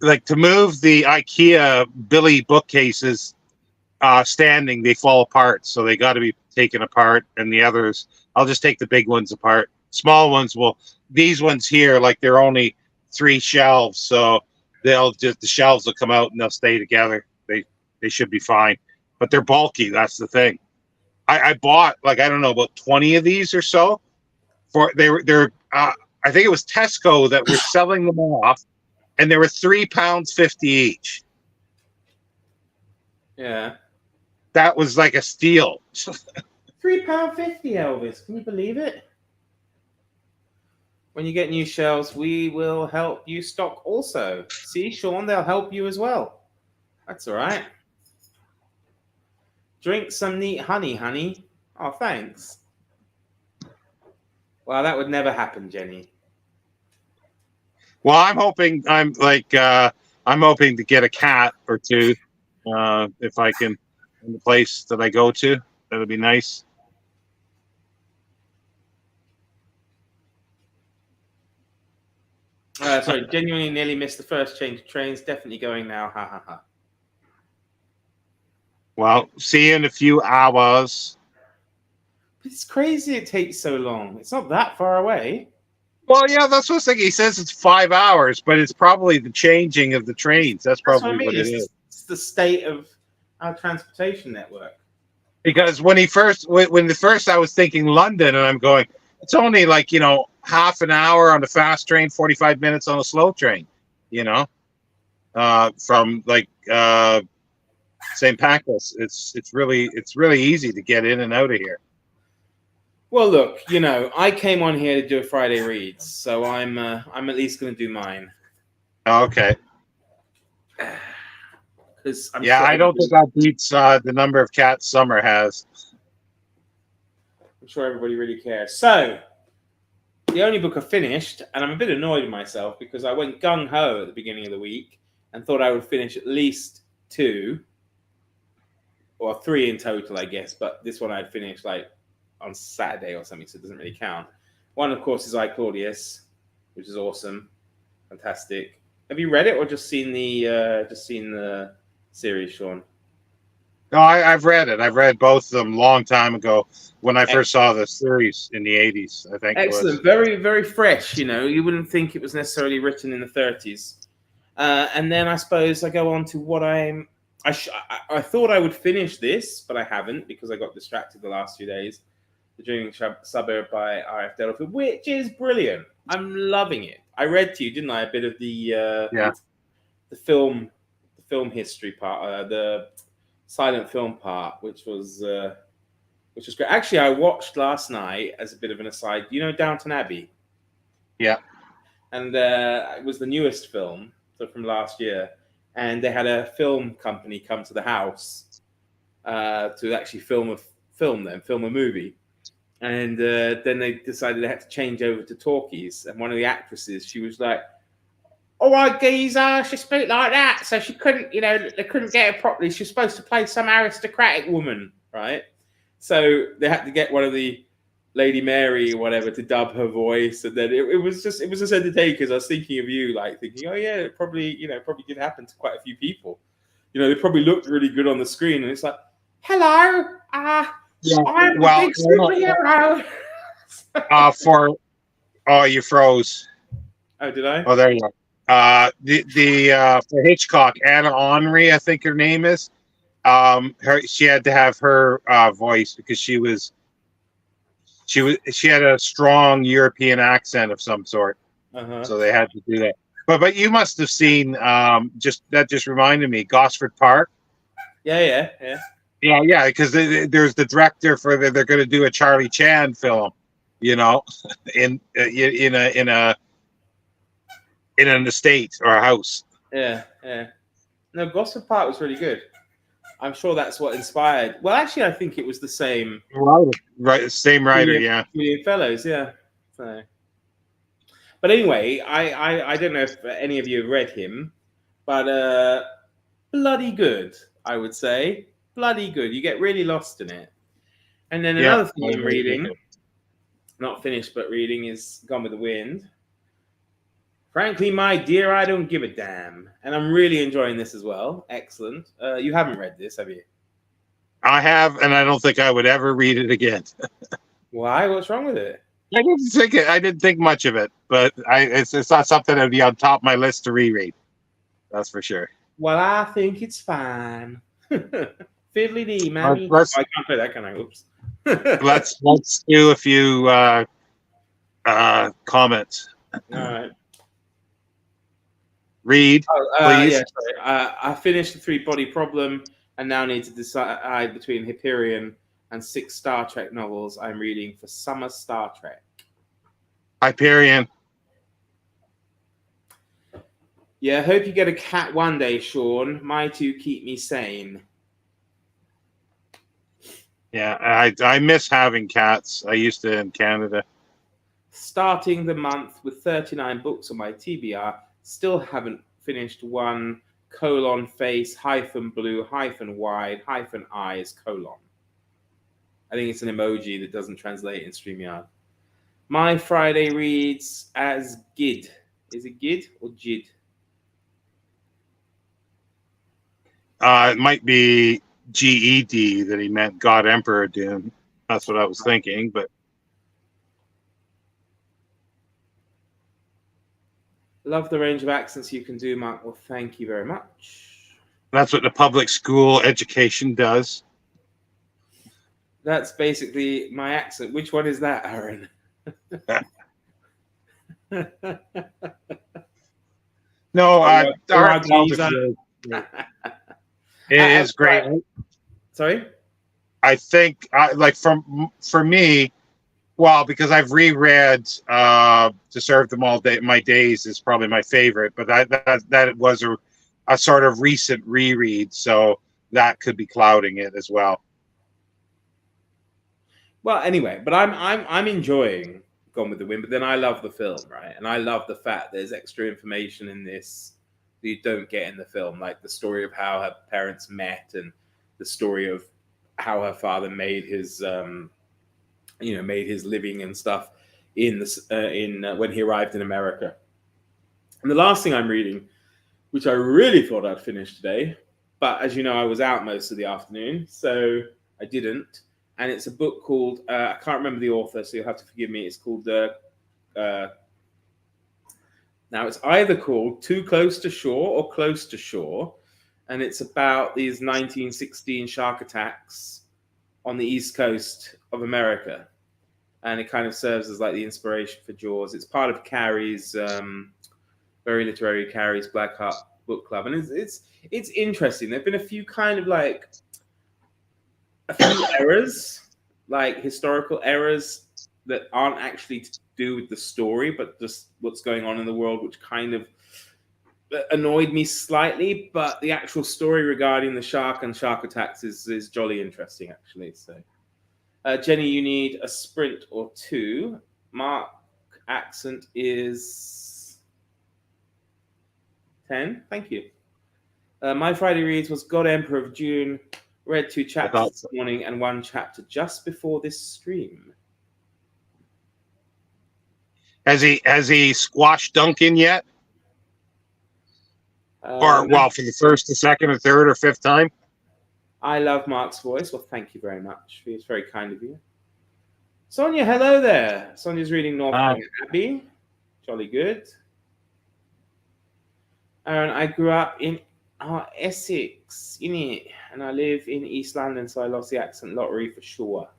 Like to move the IKEA Billy bookcases standing, they fall apart, so they got to be taken apart. And the others, I'll just take the big ones apart. Small ones will. These ones here, like they're only 3 shelves, so the shelves will come out and they'll stay together. They should be fine, but they're bulky. That's the thing. I bought like I don't know about 20 of these or so. They're I think it was Tesco that were selling them off, and they were £3.50 each. Yeah, that was like a steal. £3.50, Elvis. Can you believe it? When you get new shelves, we will help you stock also. See, Sean, they'll help you as well. That's all right. Drink some neat honey. Oh, thanks. Well, that would never happen, Jenny. Well, I'm hoping to get a cat or two if I can in the place that I go to. That would be nice. Sorry, genuinely nearly missed the first change of trains. Definitely going now. Ha ha ha. Well, see you in a few hours. But it's crazy it takes so long. It's not that far away. Well, yeah, that's what I was thinking. He says it's 5 hours, but it's probably the changing of the trains. That's That's what I probably mean. what it is. It's the state of our transportation network. Because when the first I was thinking London, and I'm going, it's only like half an hour on the fast train, 45 minutes on a slow train. From like St. Pancras, it's really easy to get in and out of here. Well, look, I came on here to do a Friday reads, so I'm at least going to do mine. Okay. Because I don't think that beats the number of cats Summer has. I'm sure everybody really cares. So, the only book I finished, and I'm a bit annoyed with myself because I went gung-ho at the beginning of the week and thought I would finish at least 2 or 3 in total, I guess. But this one I'd finished like on Saturday or something, so it doesn't really count. One, of course, is I, Claudius, which is awesome. Fantastic. Have you read it or just seen the series, Sean? No, I've read it. I've read both of them a long time ago when I first saw the series in the 80s, I think. Excellent. It was. Very, very fresh. You wouldn't think it was necessarily written in the 30s. And then I suppose I go on to what I thought I would finish this, but I haven't because I got distracted the last few days. The Dreaming Suburb by R.F. Delafield, which is brilliant. I'm loving it. I read to you, didn't I, a bit of the film history part, the silent film part, which was great. Actually, I watched last night as a bit of an aside. Downton Abbey? Yeah. And it was the newest film, so from last year, and they had a film company come to the house to actually film a movie. And then they decided they had to change over to talkies. And one of the actresses, she was like, "All right, geezer, she spoke like that, so she couldn't, they couldn't get her properly. She was supposed to play some aristocratic woman, right?" So they had to get one of the Lady Mary or whatever to dub her voice, and then it was just entertaining because I was thinking of you, like thinking, oh yeah, it probably did happen to quite a few people. They probably looked really good on the screen, and it's like, "Hello, I'm a big superhero." You froze. Oh, did I? Oh, there you are. For Hitchcock, Anna Henry, I think her name is. She had to have her voice because she had a strong European accent of some sort, so they had to do that. But you must have seen that just reminded me, Gosford Park. Yeah. Because there's the director they're going to do a Charlie Chan film, in an estate or a house. Yeah. No, Gosford Park was really good. I'm sure that's what inspired. Well, actually, I think it was the same writer. Right, same writer, Julian Fellows, yeah. So, but anyway, I don't know if any of you have read him, but bloody good, I would say. Bloody good. You get really lost in it. And then another thing I'm reading, not finished but reading, is Gone with the Wind. Frankly, my dear, I don't give a damn. And I'm really enjoying this as well. Excellent. You haven't read this, have you? I have, and I don't think I would ever read it again. Why? What's wrong with it? I didn't think much of it, but it's not something that'd be on top of my list to reread. That's for sure. Well, I think it's fine. Fiddly dee, man. I can't play that kind of. Oops. let's do a few comments. All right. Read, please. Yeah, sorry. I finished the 3-Body Problem and now need to decide between Hyperion and 6 Star Trek novels I'm reading for summer Star Trek. Hyperion. Yeah, I hope you get a cat one day, Sean. My 2 keep me sane. Yeah, I miss having cats. I used to in Canada. Starting the month with 39 books on my TBR. Still haven't finished one : face -blue -wide -eyes : I think it's an emoji that doesn't translate in StreamYard. My Friday reads as Gid Is it Gid or Jid? It might be GED that he meant, God Emperor Doom. That's what I was thinking, but Love the range of accents you can do, Mark. Well, thank you very much. that's what the public school education does. That's basically my accent. Which one is that, Aaron? No, our It is great. Sorry? I think, for me, well, because I've reread "To Serve Them All Day My Days" is probably my favorite, but that was a sort of recent reread, so that could be clouding it as well. Well, anyway, but I'm enjoying Gone with the Wind, but then I love the film, right? And I love the fact there's extra information in this that you don't get in the film, like the story of how her parents met and the story of how her father made his made his living and stuff in when he arrived in America. And the last thing I'm reading, which I really thought I'd finish today, but as you know, I was out most of the afternoon, so I didn't. And it's a book called, I can't remember the author, so you'll have to forgive me. It's called, now it's either called Too Close to Shore or Close to Shore. And it's about these 1916 shark attacks on the East Coast of America. And it kind of serves as like the inspiration for Jaws. It's part of Carrie's, very literary Carrie's Black Heart Book Club. And it's interesting. There've been a few kind of like, a few errors, like historical errors that aren't actually to do with the story, but just what's going on in the world, which kind of annoyed me slightly. But the actual story regarding the shark and shark attacks is jolly interesting, actually. So, Jenny, you need a sprint or two. Mark accent is 10. Thank you. My Friday reads was God Emperor of June. Read 2 chapters this morning and 1 chapter just before this stream. Has he squashed Duncan yet? For the first, the second, or third, or fifth time? I love Mark's voice. Well, thank you very much. It's very kind of you. Sonia, hello there. Sonia's reading Northanger Abbey. Jolly good. Aaron, I grew up in Essex, innit? And I live in East London, so I lost the accent lottery for sure.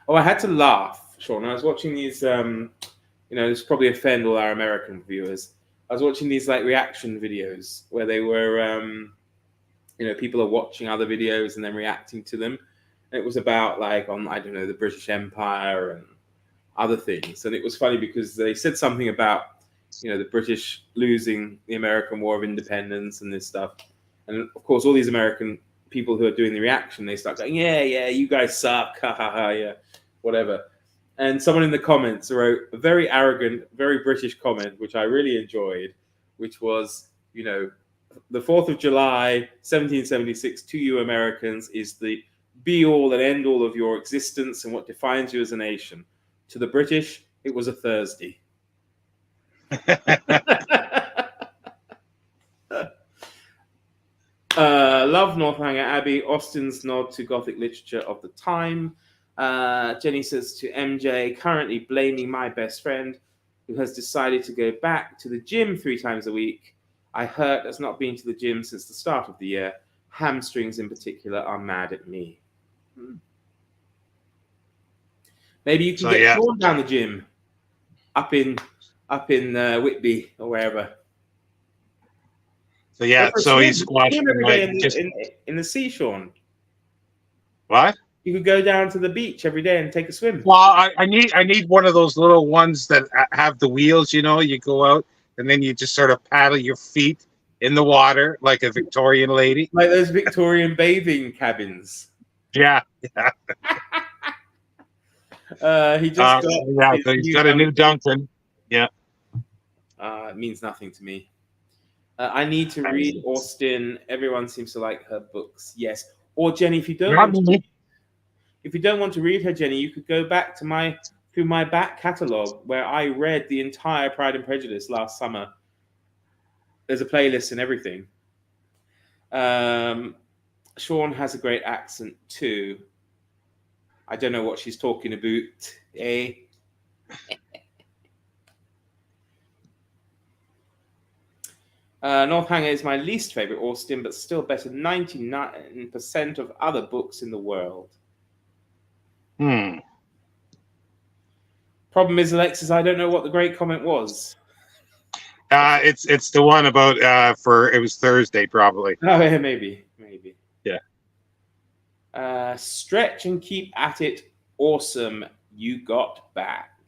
Oh, I had to laugh, Sean. I was watching these, this probably offend all our American viewers. I was watching these like reaction videos where they were, people are watching other videos and then reacting to them. And it was about like the British Empire and other things. And it was funny because they said something about the British losing the American War of Independence and this stuff. And of course, all these American people who are doing the reaction, they start going, yeah, you guys suck, ha ha ha, yeah, whatever. And someone in the comments wrote a very arrogant, very British comment, which I really enjoyed, which was, the 4th of July, 1776, to you Americans is the be-all and end-all of your existence and what defines you as a nation. To the British, it was a Thursday. Love Northanger Abbey, Austen's nod to Gothic literature of the time. Jenny says to MJ, currently blaming my best friend who has decided to go back to the gym 3 times a week. I hurt as not been to the gym since the start of the year. Hamstrings in particular are mad at me. Maybe you can get Sean down the gym up in Whitby or wherever. So he's squashing in the sea, Sean. What? You could go down to the beach every day and take a swim. Well, I need one of those little ones that have the wheels. You go out and then you just sort of paddle your feet in the water like a Victorian lady, like those Victorian bathing cabins. Yeah. He's got a new Duncan. Yeah. It means nothing to me. I need to read Austen. Everyone seems to like her books. Yes. Or Jenny, if you don't want to read her, Jenny, you could go back to my through my back catalogue where I read the entire Pride and Prejudice last summer. There's a playlist and everything. Shawn has a great accent too. I don't know what she's talking about, eh? Northanger is my least favorite Austen, but still better than 99% of other books in the world. Problem is, Alexis, I don't know what the great comment was. It's the one about it was Thursday probably. Oh yeah, maybe. Yeah. Stretch and keep at it. Awesome, you got back.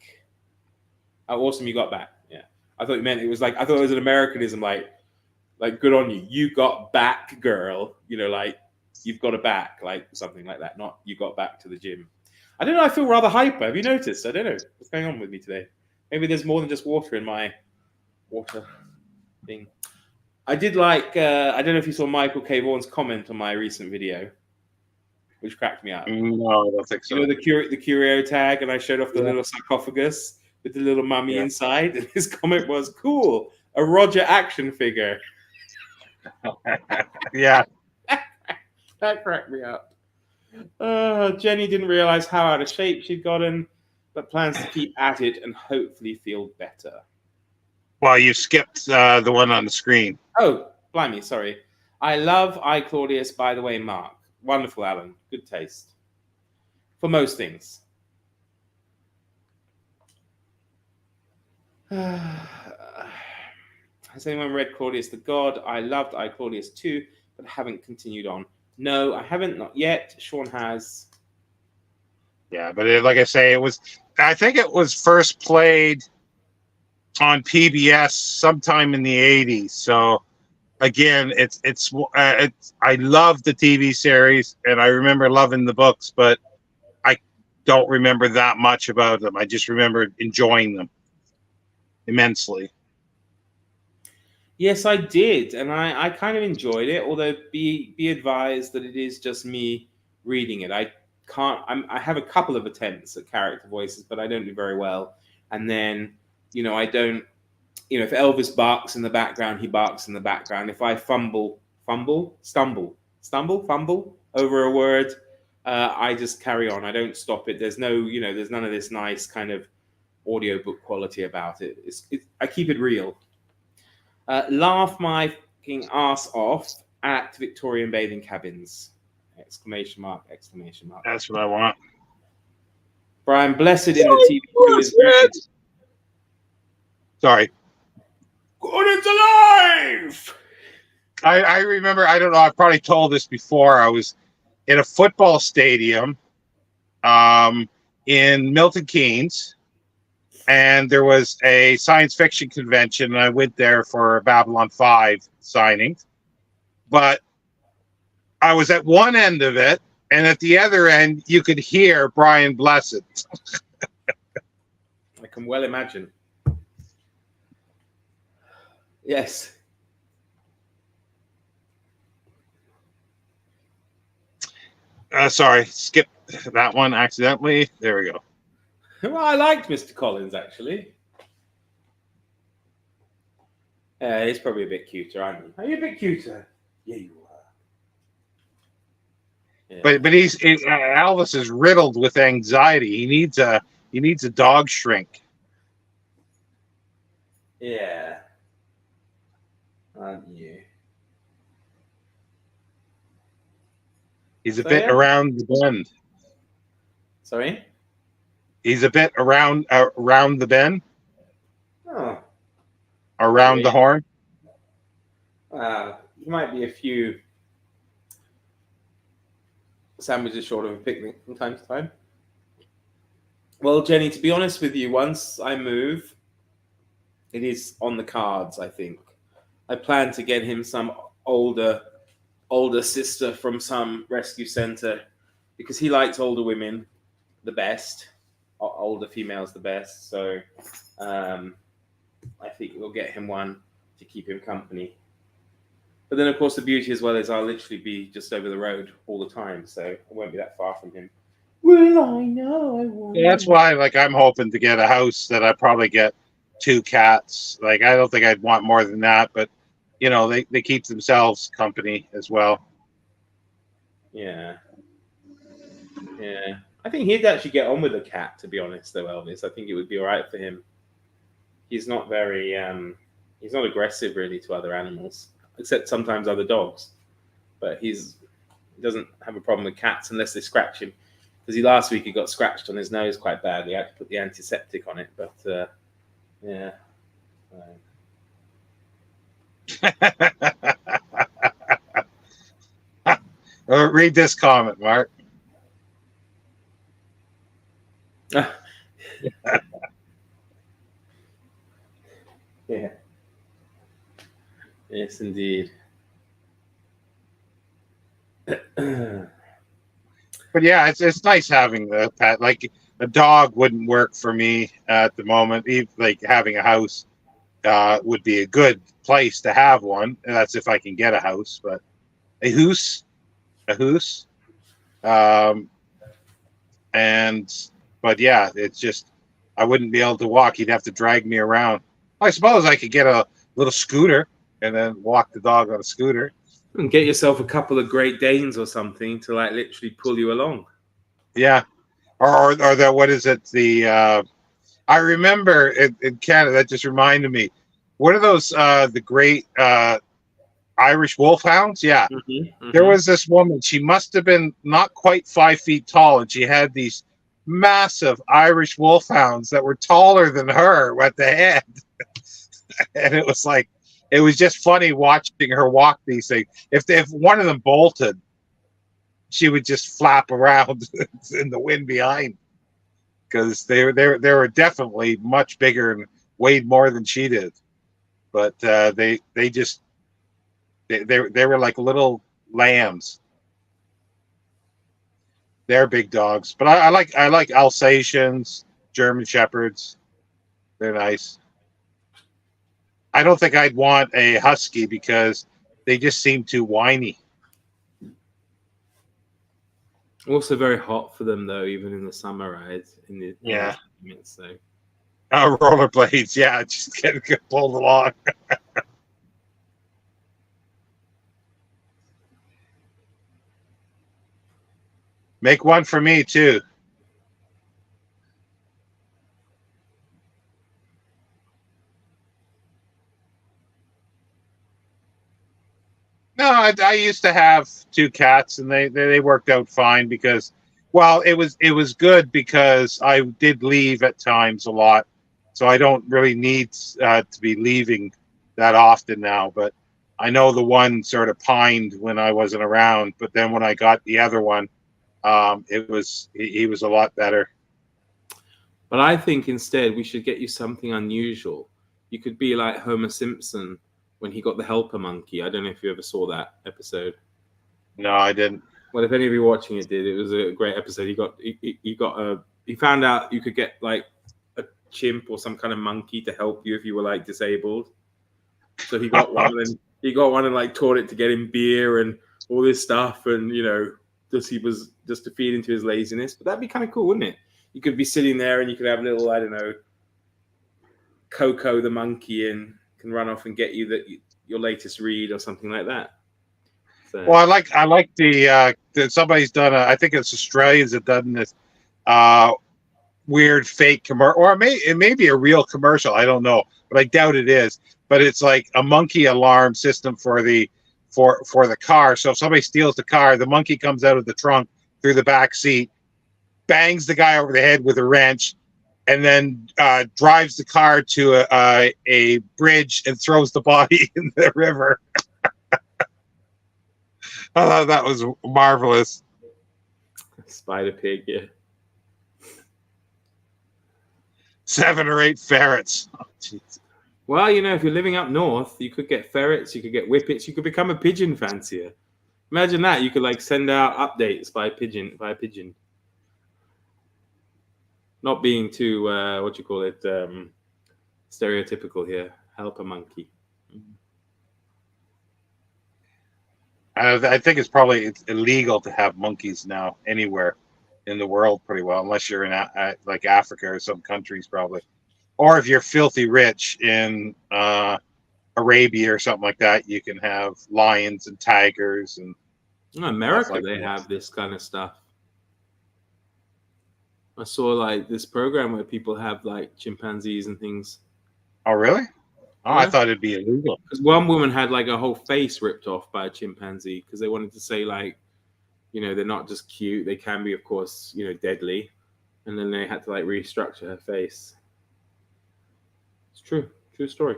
Awesome, you got back. Yeah, I thought you meant it was like I thought it was an Americanism, like good on you. You got back, girl. You know, like you've got a back, like something like that. Not you got back to the gym. I don't know. I feel rather hyper. Have you noticed? I don't know what's going on with me today. Maybe there's more than just water in my water thing. I did like. I don't know if you saw Michael K. Vaughan's comment on my recent video, which cracked me up. No, I don't think so. You know the curio tag, and I showed off the little sarcophagus with the little mummy inside, and his comment was, "Cool, a Roger action figure." Yeah, that cracked me up. Jenny didn't realize how out of shape she'd gotten, but plans to keep at it and hopefully feel better. Well, you skipped the one on the screen. Oh, blimey, sorry. I love I, Claudius, by the way, Mark. Wonderful, Alan. Good taste. For most things. Has anyone read Claudius the God? I loved I, Claudius too, but haven't continued on. No, I haven't, not yet. Shawn has. Yeah, but like I say, I think it was first played on PBS sometime in the 80s. So again, it's I love the TV series and I remember loving the books, but I don't remember that much about them. I just remember enjoying them immensely. Yes, I did, and I kind of enjoyed it. Although be advised that it is just me reading it. I have a couple of attempts at character voices, but I don't do very well. And then, I don't. If Elvis barks in the background, he barks in the background. If I stumble over a word, I just carry on. I don't stop it. There's there's none of this nice kind of audiobook quality about it. I keep it real. Laugh my fucking ass off at Victorian bathing cabins! ! Exclamation mark! That's what I want. Brian, blessed in the TV show is good. Sorry. God, it's alive! I remember, I don't know, I've probably told this before. I was in a football stadium in Milton Keynes, and there was a science fiction convention, and I went there for a Babylon 5 signing. But I was at one end of it, and at the other end, you could hear Brian Blessed. I can well imagine. Yes. Sorry, skip that one accidentally. There we go. Well, I liked Mr. Collins, actually. He's probably a bit cuter, aren't you? Are you a bit cuter? Yeah, you are. Yeah. But Elvis is riddled with anxiety. He needs a dog shrink. Yeah. Aren't you? He's a bit around the bend. Sorry? He's a bit around the bend. Oh. Around the horn. He might be a few sandwiches short of a picnic from time to time. Well, Jenny, to be honest with you, once I move, it is on the cards, I think. I plan to get him some older sister from some rescue center because he likes older women the best, older females the best. So I think we'll get him one to keep him company. But then, of course, the beauty as well is I'll literally be just over the road all the time, so I won't be that far from him. Will I know? I want. Yeah, that's why, like, I'm hoping to get a house that I probably get 2 cats. Like, I don't think I'd want more than that, but you know, they keep themselves company as well. Yeah. Yeah. I think he'd actually get on with a cat, to be honest, though, Elvis. I think it would be all right for him. He's not very, he's not aggressive really to other animals, except sometimes other dogs. But he doesn't have a problem with cats unless they scratch him. Because last week he got scratched on his nose quite badly. I had to put the antiseptic on it, but yeah. Read this comment, Mark. Yeah. Yes, indeed. But yeah, it's nice having the pet. Like, a dog wouldn't work for me at the moment. Even like having a house would be a good place to have one. That's if I can get a house. But a hoose, but yeah, it's just I wouldn't be able to walk. He'd have to drag me around. I suppose I could get a little scooter and then walk the dog on a scooter. And get yourself a couple of Great Danes or something to like literally pull you along. Yeah, or the what is it? The I remember in Canada. That just reminded me. What are those? The great Irish wolfhounds? Yeah. There was this woman. She must have been not quite 5 feet tall, and she had these massive Irish wolfhounds that were taller than her at the head. And it was like, it was just funny watching her walk these things. If one of them bolted, she would just flap around in the wind behind, because they were definitely much bigger and weighed more than she did. But they were like little lambs. They're big dogs, but I like Alsatians, German Shepherds. They're nice. I don't think I'd want a husky because they just seem too whiny. Also very hot for them though, even in the summer, right? Yeah. So. Rollerblades, yeah, just get pulled along. Make one for me too. No, I used to have 2 cats, and they worked out fine because, well, it was good because I did leave at times a lot, so I don't really need to be leaving that often now. But I know the one sort of pined when I wasn't around, but then when I got the other one, he was a lot better. But I think instead we should get you something unusual. You could be like Homer Simpson when he got the helper monkey. I don't know if you ever saw that episode. No, I didn't. Well, if any of you watching it did, it was a great episode. He found out you could get like a chimp or some kind of monkey to help you if you were like disabled. So he got one and like taught it to get him beer and all this stuff, and he was just to feed into his laziness. But that'd be kind of cool, wouldn't it? You could be sitting there and you could have a little, I don't know, Coco the monkey, and can run off and get you your latest read or something like that. So. Well, I like the somebody's done I think it's Australians have done this weird fake commercial, or it may be a real commercial. I don't know, but I doubt it is. But it's like a monkey alarm system for the car. So if somebody steals the car, the monkey comes out of the trunk through the back seat, bangs the guy over the head with a wrench, and then drives the car to a bridge and throws the body in the river. I thought that was marvelous. Spider pig, yeah. 7 or 8 ferrets. Oh, well, if you're living up north, you could get ferrets, you could get whippets, you could become a pigeon fancier. Imagine that. You could like send out updates by pigeon. Not being too stereotypical here. Help a monkey. I think it's illegal to have monkeys now anywhere in the world pretty well, unless you're in like Africa or some countries probably, or if you're filthy rich in Arabia or something like that, you can have lions and tigers and In stuff America, like they that. have this kind of stuff. I saw like this program where people have like chimpanzees and things. Oh, really? Oh, Yeah. I thought it'd be illegal. Because one woman had like a whole face ripped off by a chimpanzee because they wanted to say like, you know, they're not just cute; they can be, of course, you know, deadly. And then they had to like restructure her face. It's true story.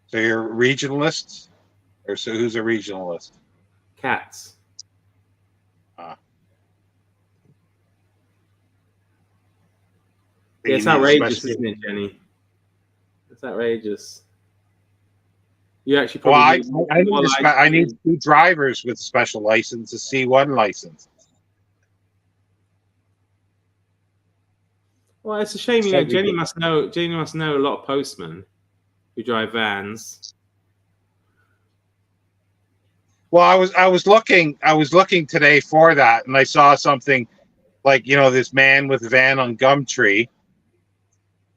So you're a regionalist, or so who's a regionalist? Cats. Yeah, it's outrageous, isn't it, Jenny? It's outrageous. You actually probably I need 2 drivers with special license, a C1 license. Well, it's a shame, you know. Jenny must know a lot of postmen who drive vans. Well, I was looking today for that, and I saw something like, you know, this man with a van on Gumtree,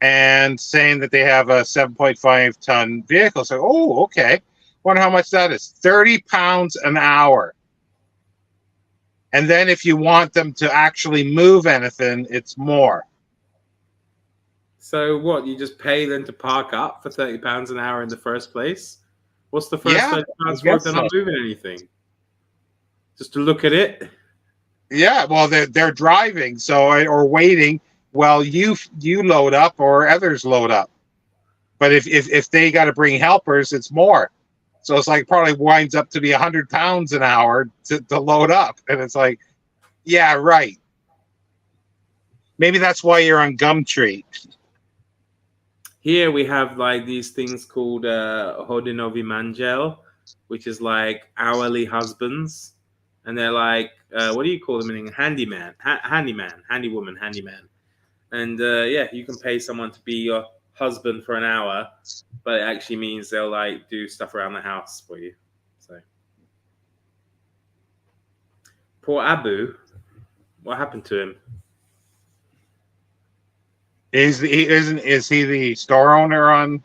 and saying that they have a 7.5 ton vehicle. So, oh, okay. Wonder how much that is. 30 pounds an hour. And then if you want them to actually move anything, it's more. So what? You just pay them to park up for 30 pounds an hour in the first place? What's the first 30 pounds for if they're not moving anything? Just to look at it? Yeah, well, they're driving, so, or waiting while you load up or others load up. But if they got to bring helpers, it's more. So it's like probably winds up to be 100 pounds an hour to load up. And it's like, yeah, right. Maybe that's why you're on Gumtree. Here we have like these things called Hodinovi Mangel, which is like hourly husbands. And they're like, what do you call them in English? Handyman, handywoman, handyman. And yeah, you can pay someone to be your husband for an hour, but it actually means they'll like do stuff around the house for you. So poor Abu, what happened to him? Is he the store owner on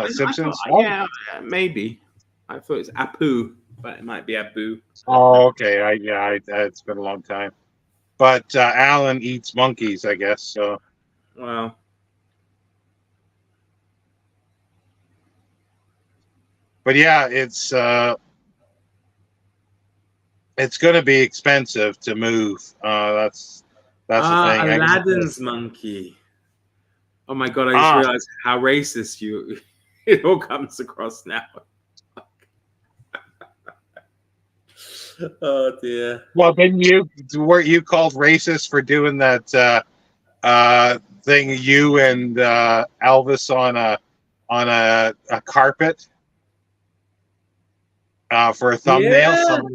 Simpsons? Yeah, maybe. I thought it's Apu, but it might be Abu. Oh, okay. It's been a long time. But Alan eats monkeys, I guess. So, well, but yeah, it's going to be expensive to move. That's the thing. Aladdin's monkey. Oh my god! I just realized how racist it all comes across now. Oh dear. Well, then weren't you called racist for doing that thing? You and Elvis on a carpet for a thumbnail.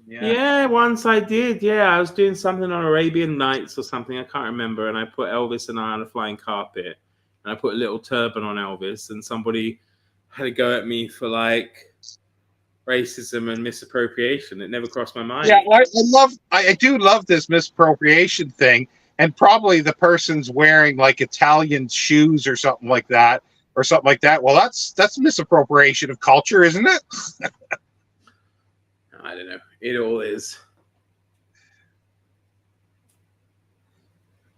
Yeah, once I did. Yeah, I was doing something on Arabian Nights or something. I can't remember. And I put Elvis and I on a flying carpet, and I put a little turban on Elvis, and somebody had a go at me for like racism and misappropriation. It never crossed my mind. Yeah, I do love this misappropriation thing, and probably the person's wearing like Italian shoes or something like that. Well, that's misappropriation of culture, isn't it? I don't know. It all is.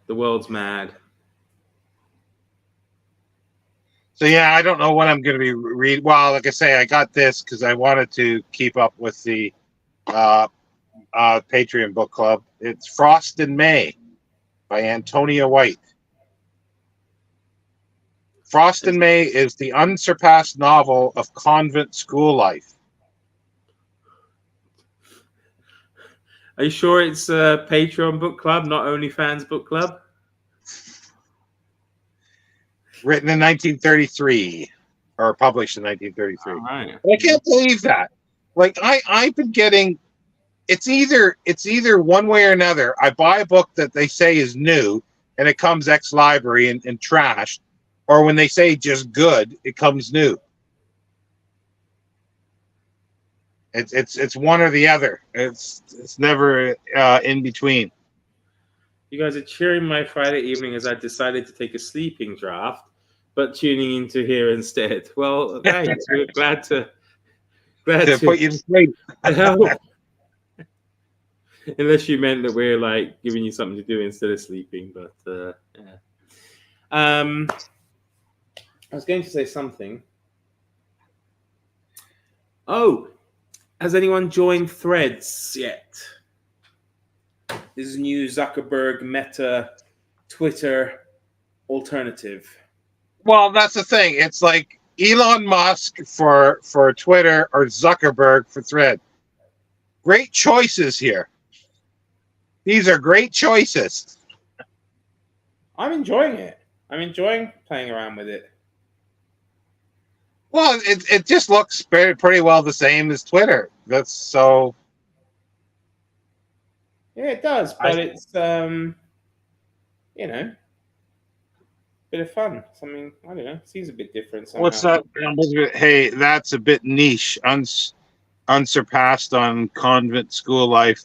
The world's mad. So yeah, I don't know what I'm going to be reading. Well, like I say, I got this because I wanted to keep up with the Patreon book club. It's Frost in May by Antonia White. Frost in May is the unsurpassed novel of convent school life. Are you sure it's a Patreon book club, not OnlyFans book club? Written in 1933, or published in 1933. All right. I can't believe that. Like I've been getting, it's either one way or another. I buy a book that they say is new, and it comes ex-library and trashed, or when they say just good, it comes new. It's one or the other. It's never in between. You guys are cheering my Friday evening as I decided to take a sleeping draft, but tuning into here instead. Well, thanks. We're glad to To put you to sleep. help. Unless you meant that we're like giving you something to do instead of sleeping, but yeah. I was going to say something. Oh, has anyone joined Threads yet? This is new Zuckerberg Meta Twitter alternative. Well, that's the thing. It's like Elon Musk for Twitter or Zuckerberg for Thread. Great choices here. These are great choices. I'm enjoying it. I'm enjoying playing around with it. Well, it just looks pretty well the same as Twitter. That's so. Yeah, it does, but it's you know, bit of fun. Something I don't know. Seems a bit different somehow. What's that? Hey, that's a bit niche, unsurpassed on convent school life,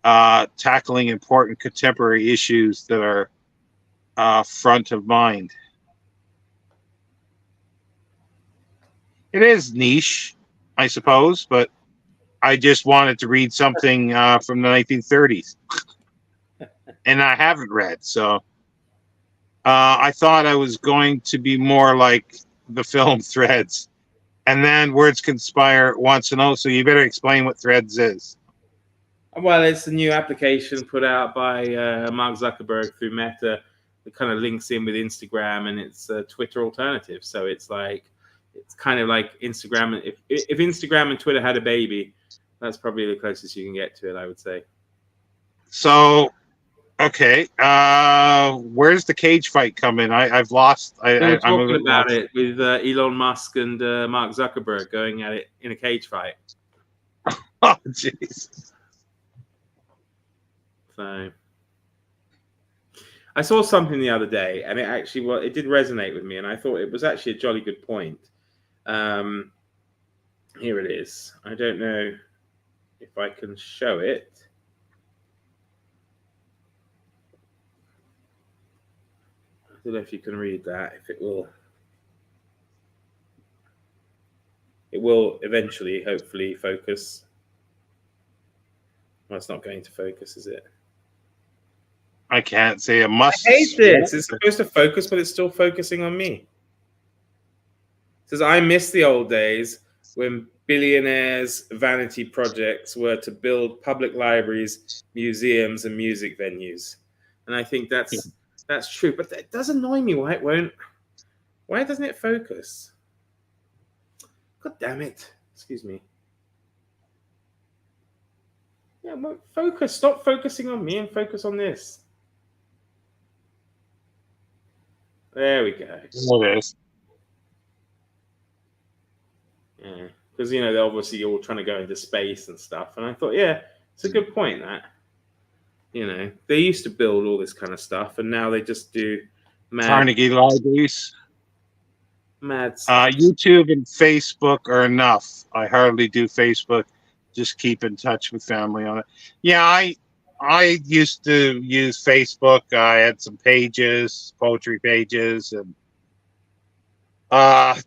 tackling important contemporary issues that are front of mind. It is niche, I suppose, but I just wanted to read something from the 1930s, and I haven't read, so I thought I was going to be more like the film Threads, and then Words Conspire wants to know, so you better explain what Threads is. Well, it's a new application put out by Mark Zuckerberg through Meta that kind of links in with Instagram, and it's a Twitter alternative. So it's kind of like Instagram. If Instagram and Twitter had a baby, that's probably the closest you can get to it, I would say. So, okay, where's the cage fight come in? I've lost. We're talking I'm about it with Elon Musk and Mark Zuckerberg going at it in a cage fight. Oh, jeez. So I saw something the other day, and it did resonate with me, and I thought it was actually a jolly good point. Here it is. I don't know if I can show it. I don't know if you can read that. If it will eventually, hopefully, focus. Well, it's not going to focus, is it? I can't say it must. I hate this. It's supposed to focus, but it's still focusing on me. It says, I miss the old days when billionaires' vanity projects were to build public libraries, museums, and music venues. And I think that's true. But it does annoy me why it won't. Why doesn't it focus? God damn it. Excuse me. Yeah, well, focus. Stop focusing on me and focus on this. There we go. There it is. Yeah, because they're obviously all trying to go into space and stuff, and I thought, yeah, it's a good point that they used to build all this kind of stuff, and now they just do Carnegie libraries. Mad stuff. YouTube and Facebook are enough. I hardly do Facebook. Just keep in touch with family on it. Yeah, I used to use Facebook. I had some pages, poetry pages, and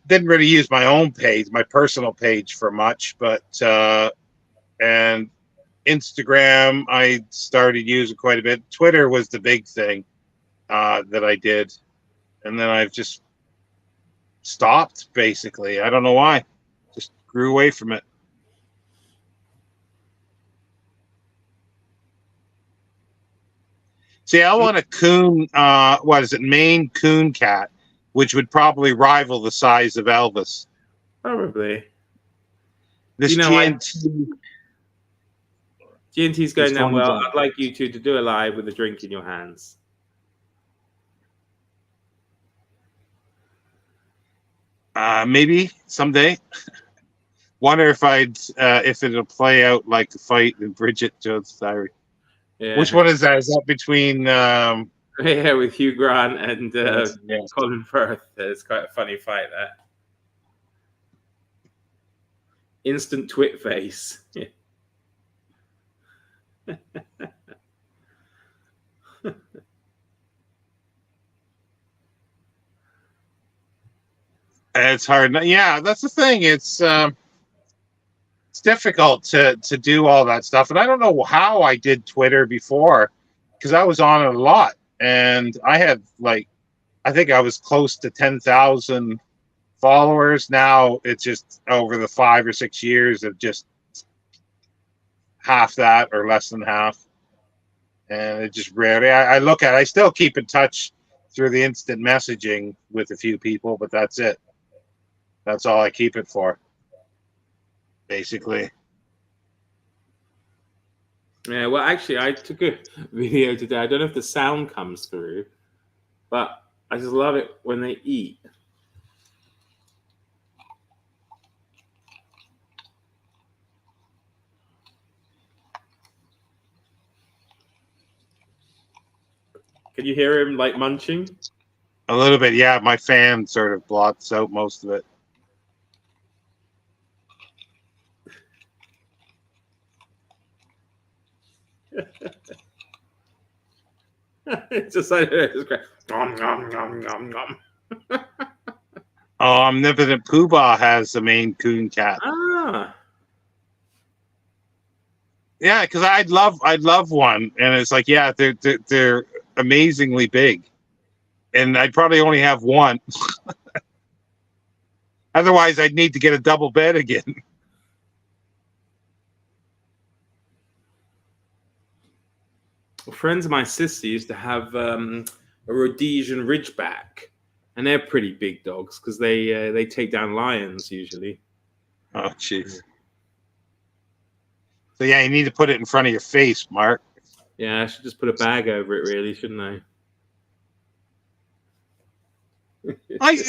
didn't really use my own page, my personal page for much, but and Instagram I started using quite a bit. Twitter was the big thing that I did, and then I've just stopped basically. I don't know why. Just grew away from it. See, I want a coon, what is it, Maine coon cat, which would probably rival the size of Elvis. Probably. This GNT's going down well. I'd like you two to do a live with a drink in your hands. Maybe someday. Wonder if it'll play out like the fight in Bridget Jones' Diary. Yeah. Which one is that? Is that between? Yeah, with Hugh Grant and Colin Firth. It's quite a funny fight there. Instant twit face. It's hard. Yeah, that's the thing. It's difficult to do all that stuff, and I don't know how I did Twitter before, because I was on it a lot, and I had like, I think I was close to 10,000 followers. Now it's just over the 5 or 6 years of just half that or less than half, and it just rarely. I still keep in touch through the instant messaging with a few people, but that's it. That's all I keep it for, basically. Yeah, well, actually, I took a video today. I don't know if the sound comes through, but I just love it when they eat. Can you hear him like munching? A little bit, yeah. My fan sort of blots out most of it. It's just like it's great. Nom, nom, nom, nom, nom. Oh, Omnipotent Poobah has a Maine Coon cat. Ah, Yeah, because I'd love one, and it's like, yeah, they're amazingly big, and I'd probably only have one. Otherwise, I'd need to get a double bed again. well, friends of my sister used to have a Rhodesian Ridgeback, and they're pretty big dogs because they take down lions usually. Oh, jeez. So yeah, you need to put it in front of your face, Mark. Yeah, I should just put a bag over it, really, shouldn't I?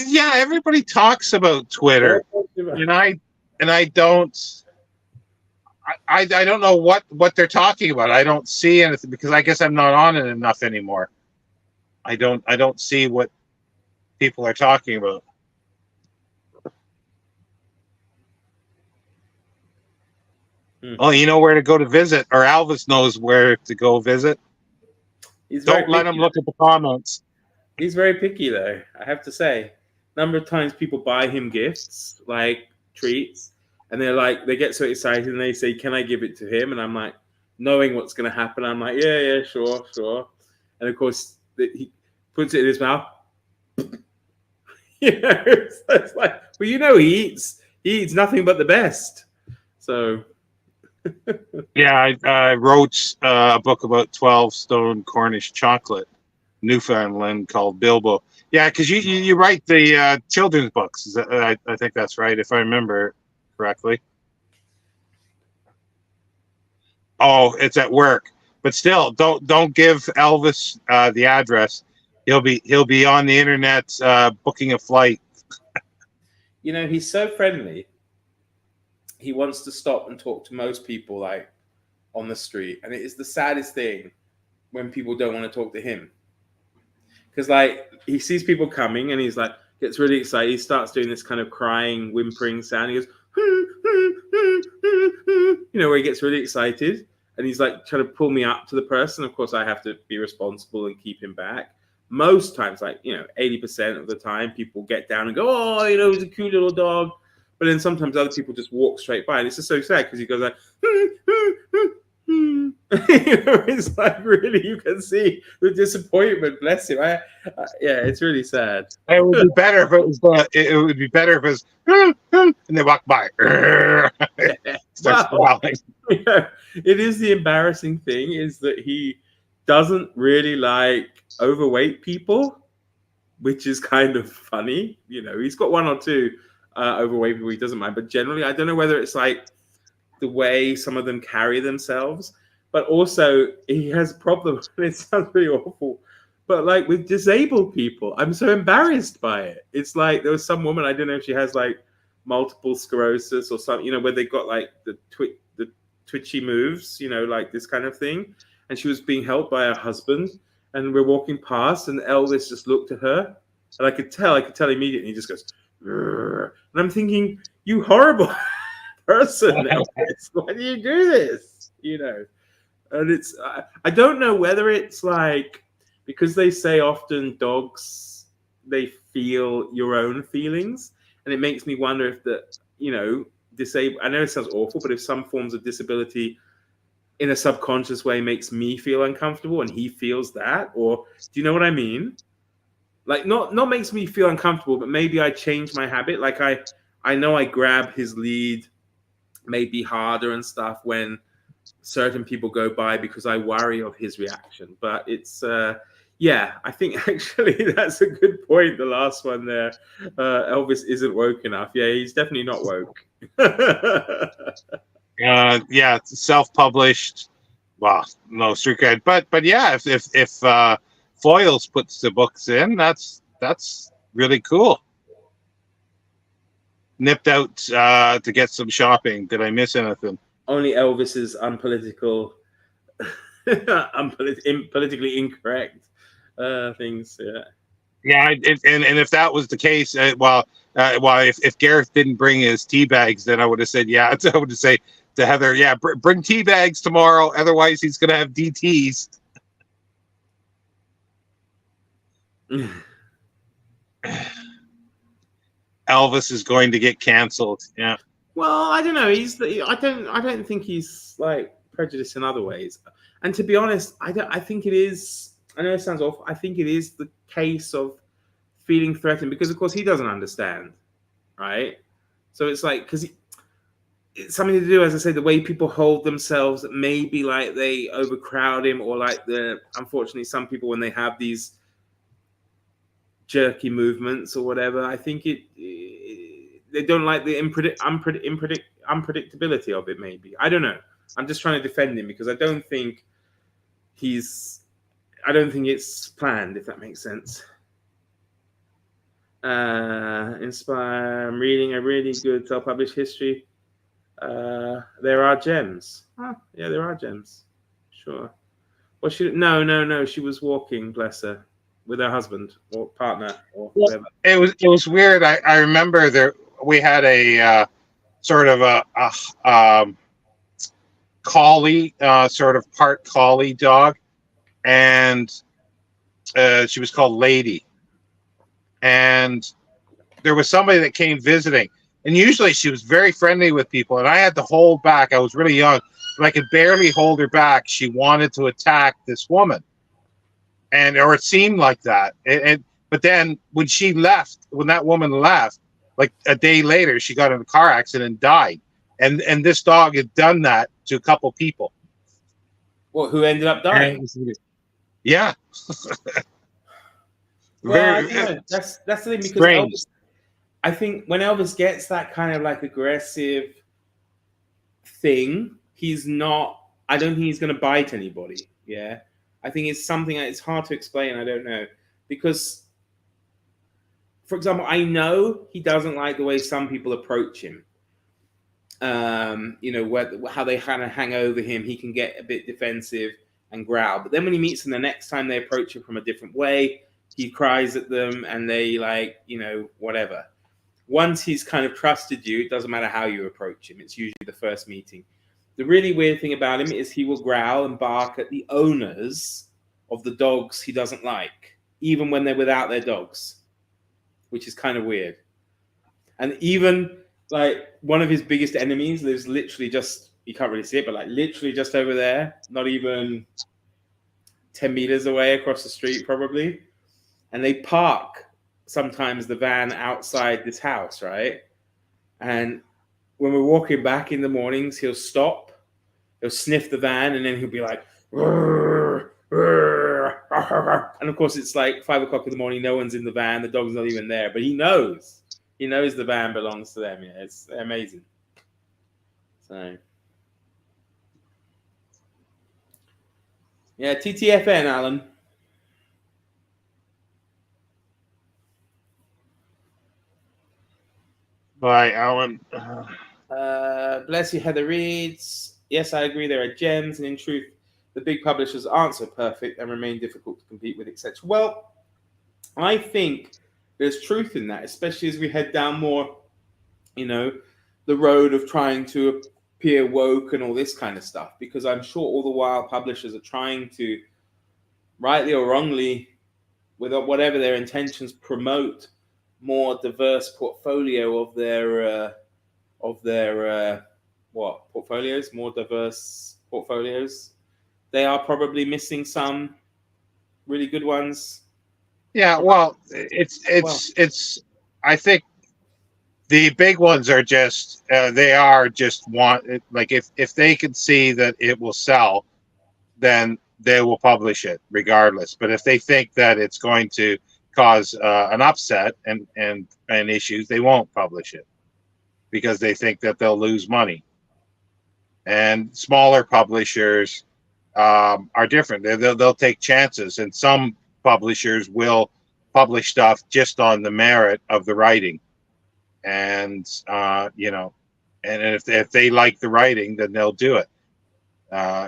Yeah, everybody talks about Twitter, and I don't. I don't know what they're talking about. I don't see anything because I guess I'm not on it enough anymore. I don't see what people are talking about. Oh, you know where to go to visit, or Alvis knows where to go visit. Don't let him look at the comments. He's very picky, though, I have to say. Number of times people buy him gifts, like treats, and they get so excited and they say, "Can I give it to him?" And I'm like, knowing what's going to happen, I'm like, "Yeah, sure." And of course, he puts it in his mouth. It's like, well, he eats nothing but the best. So. Yeah, I wrote a book about 12-stone Cornish chocolate, Newfoundland, called Bilbo. Yeah, because you write the children's books. I think that's right, if I remember correctly. Oh, it's at work, but still, don't give Elvis the address. He'll be on the internet booking a flight. He's so friendly. He wants to stop and talk to most people like on the street, and it is the saddest thing when people don't want to talk to him, because like he sees people coming and he's like gets really excited. He starts doing this kind of crying, whimpering sound. He goes, where he gets really excited, and he's like trying to pull me up to the person. Of course, I have to be responsible and keep him back. Most times, 80% of the time, people get down and go, "Oh, he's a cute little dog." But then sometimes other people just walk straight by, and it's just so sad because he goes like, it's like really you can see the disappointment. Bless him. Yeah, it's really sad. It would be better if it was. It would be better if it was, and they walk by. Starts growling. It is the embarrassing thing is that he doesn't really like overweight people, which is kind of funny. He's got one or two. Overweight people he doesn't mind, but generally I don't know whether it's like the way some of them carry themselves, but also he has a problem. It sounds really awful, but like with disabled people, I'm so embarrassed by it. It's like there was some woman, I don't know if she has like multiple sclerosis or something, where they got like the twitchy moves, like this kind of thing, and she was being helped by her husband, and we're walking past, and Elvis just looked at her, and I could tell immediately. He just goes. And I'm thinking, you horrible person, Elvis. Why do you do this? And it's I don't know whether it's like because they say often dogs they feel your own feelings, and it makes me wonder if disabled. I know it sounds awful, but if some forms of disability in a subconscious way makes me feel uncomfortable and he feels that, or do you know what I mean? Like not makes me feel uncomfortable, but maybe I change my habit. Like I know I grab his lead maybe harder and stuff when certain people go by because I worry of his reaction. But it's I think actually that's a good point. The last one there, Elvis isn't woke enough. Yeah, he's definitely not woke. It's self-published. Well, no street cred, but yeah, if Foyles puts the books in, that's really cool. Nipped out to get some shopping. Did I miss anything? Only Elvis's unpolitical, politically incorrect things. Yeah. Yeah, and if that was the case, if Gareth didn't bring his tea bags, then I would have said, I would have said to Heather, bring tea bags tomorrow. Otherwise, he's going to have DTs. Elvis is going to get canceled. Yeah. Well, I don't know. I don't think he's like prejudiced in other ways. And to be honest, I think it is. I know it sounds awful. I think it is the case of feeling threatened because, of course, he doesn't understand, right? So it's like because it's something to do, as I say, the way people hold themselves. Maybe like they overcrowd him, or like unfortunately, some people when they have these jerky movements or whatever, I think they don't like the unpredictability of it. Maybe I don't know. I'm just trying to defend him because I don't think it's planned, if that makes sense. Inspire. I'm reading a really good self-published history. There are gems. Yeah, there are gems. Sure. Well, no. She was walking, bless her, with her husband or partner or whatever. It was weird. I remember we had a sort of a collie, sort of part collie dog, and she was called Lady. And there was somebody that came visiting, and usually she was very friendly with people, and I had to hold back. I was really young, but I could barely hold her back. She wanted to attack this woman, or it seemed like that. But then when that woman left, like a day later, she got in a car accident and died. And this dog had done that to a couple people. Well, who ended up dying? Yeah. Well, that's the thing, because Elvis, I think when Elvis gets that kind of like aggressive thing, I don't think he's going to bite anybody. Yeah. I think it's something that it's hard to explain. I don't know. Because, for example, I know he doesn't like the way some people approach him. How they kind of hang over him. He can get a bit defensive and growl. But then when he meets them the next time, they approach him from a different way. He cries at them and they whatever. Once he's kind of trusted you, it doesn't matter how you approach him. It's usually the first meeting. The really weird thing about him is he will growl and bark at the owners of the dogs he doesn't like, even when they're without their dogs, which is kind of weird. And even like one of his biggest enemies lives literally you can't really see it, but like literally just over there, not even 10 meters away across the street, probably. And they park sometimes the van outside this house, right? And when we're walking back in the mornings, he'll stop, he'll sniff the van, and then he'll be like, "Rrr, rrr." And of course, it's like 5 o'clock in the morning, no one's in the van, the dog's not even there, but he knows the van belongs to them. Yeah, it's amazing. So, yeah, TTFN, Alan. Bye, Alan. Bless you, Heather reads. Yes, I agree. There are gems, and in truth, the big publishers aren't so perfect and remain difficult to compete with, etc. Well, I think there's truth in that, especially as we head down more, the road of trying to appear woke and all this kind of stuff, because I'm sure all the while publishers are trying to, rightly or wrongly, with whatever their intentions, promote more diverse portfolio of their what portfolios, more diverse portfolios. They are probably missing some really good ones. Yeah, well, it's. I think the big ones are just they are just like if they can see that it will sell, then they will publish it regardless. But if they think that it's going to cause an upset and issues, they won't publish it because they think that they'll lose money. And smaller publishers are different. They'll take chances, and some publishers will publish stuff just on the merit of the writing. And you know, and if they like the writing, then they'll do it,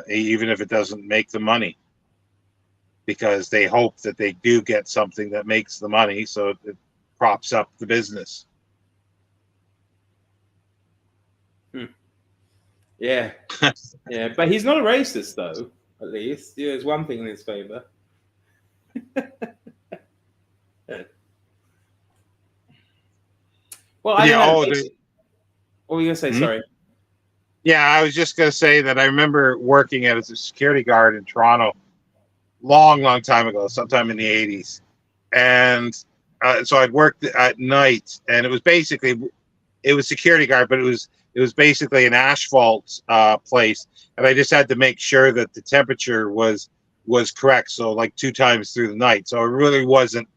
even if it doesn't make the money, because they hope that they do get something that makes the money, so it props up the business. Yeah, yeah, but he's not a racist, though. At least, yeah, there's one thing in his favor. Well, I don't know. What were you gonna say? Sorry. Yeah, I was just gonna say that I remember working as a security guard in Toronto, long time ago, sometime in the '80s, and so I'd worked at night, and it was security guard, but it was basically an asphalt place, and I just had to make sure that the temperature was correct, so like 2 times through the night. So it really wasn't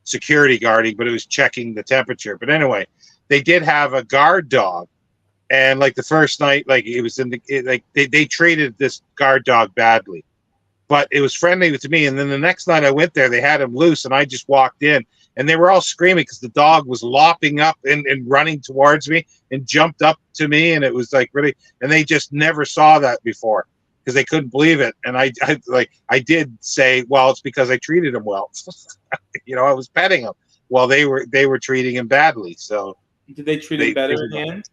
security guarding, but it was checking the temperature. But anyway, they did have a guard dog, and like the first night, like it was they treated this guard dog badly, but it was friendly to me. And then the next night I went there, they had him loose, and I just walked in, and they were all screaming because the dog was lopping up and running towards me and jumped up to me, and it was like really, and they just never saw that before because they couldn't believe it. And I did say, well, it's because I treated him well. You know, I was petting him. Well, they were treating him badly. So did they treat him better in the end?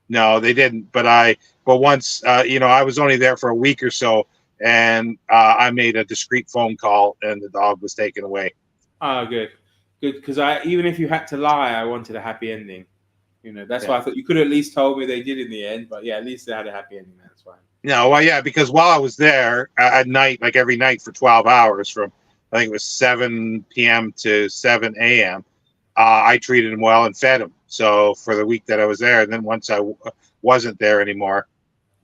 No, they didn't. But once, you know, I was only there for a week or so, and I made a discreet phone call, and the dog was taken away. Oh, good. Because even if you had to lie, I wanted a happy ending. You know, that's why I thought you could have at least told me they did in the end. But yeah, at least they had a happy ending. That's fine. No, well, yeah, because while I was there at night, like every night for 12 hours, from I think it was 7 p.m. to 7 a.m., I treated him well and fed him. So for the week that I was there, and then once I wasn't there anymore,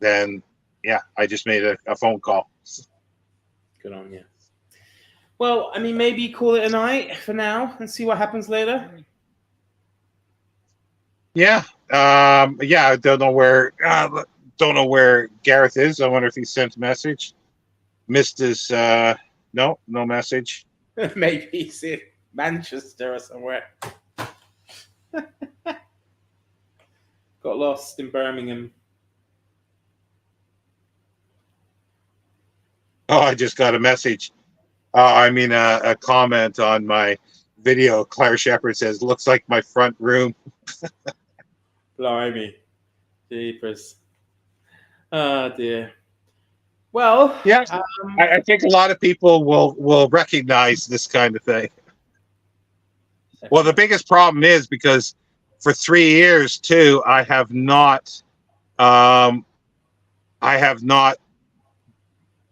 then yeah, I just made a phone call. Good on you. Well, I mean, maybe call it a night for now and see what happens later. Yeah, yeah. I don't know where Gareth is. I wonder if he sent a message. Missed his no message. Maybe he's in Manchester or somewhere. Got lost in Birmingham. Oh, I just got a message. A comment on my video. Claire Shepard says, "Looks like my front room." Blimey. Jeepers. Oh, dear. Well, yeah, I think a lot of people will recognize this kind of thing. Well, the biggest problem is because for 3 years too, I have not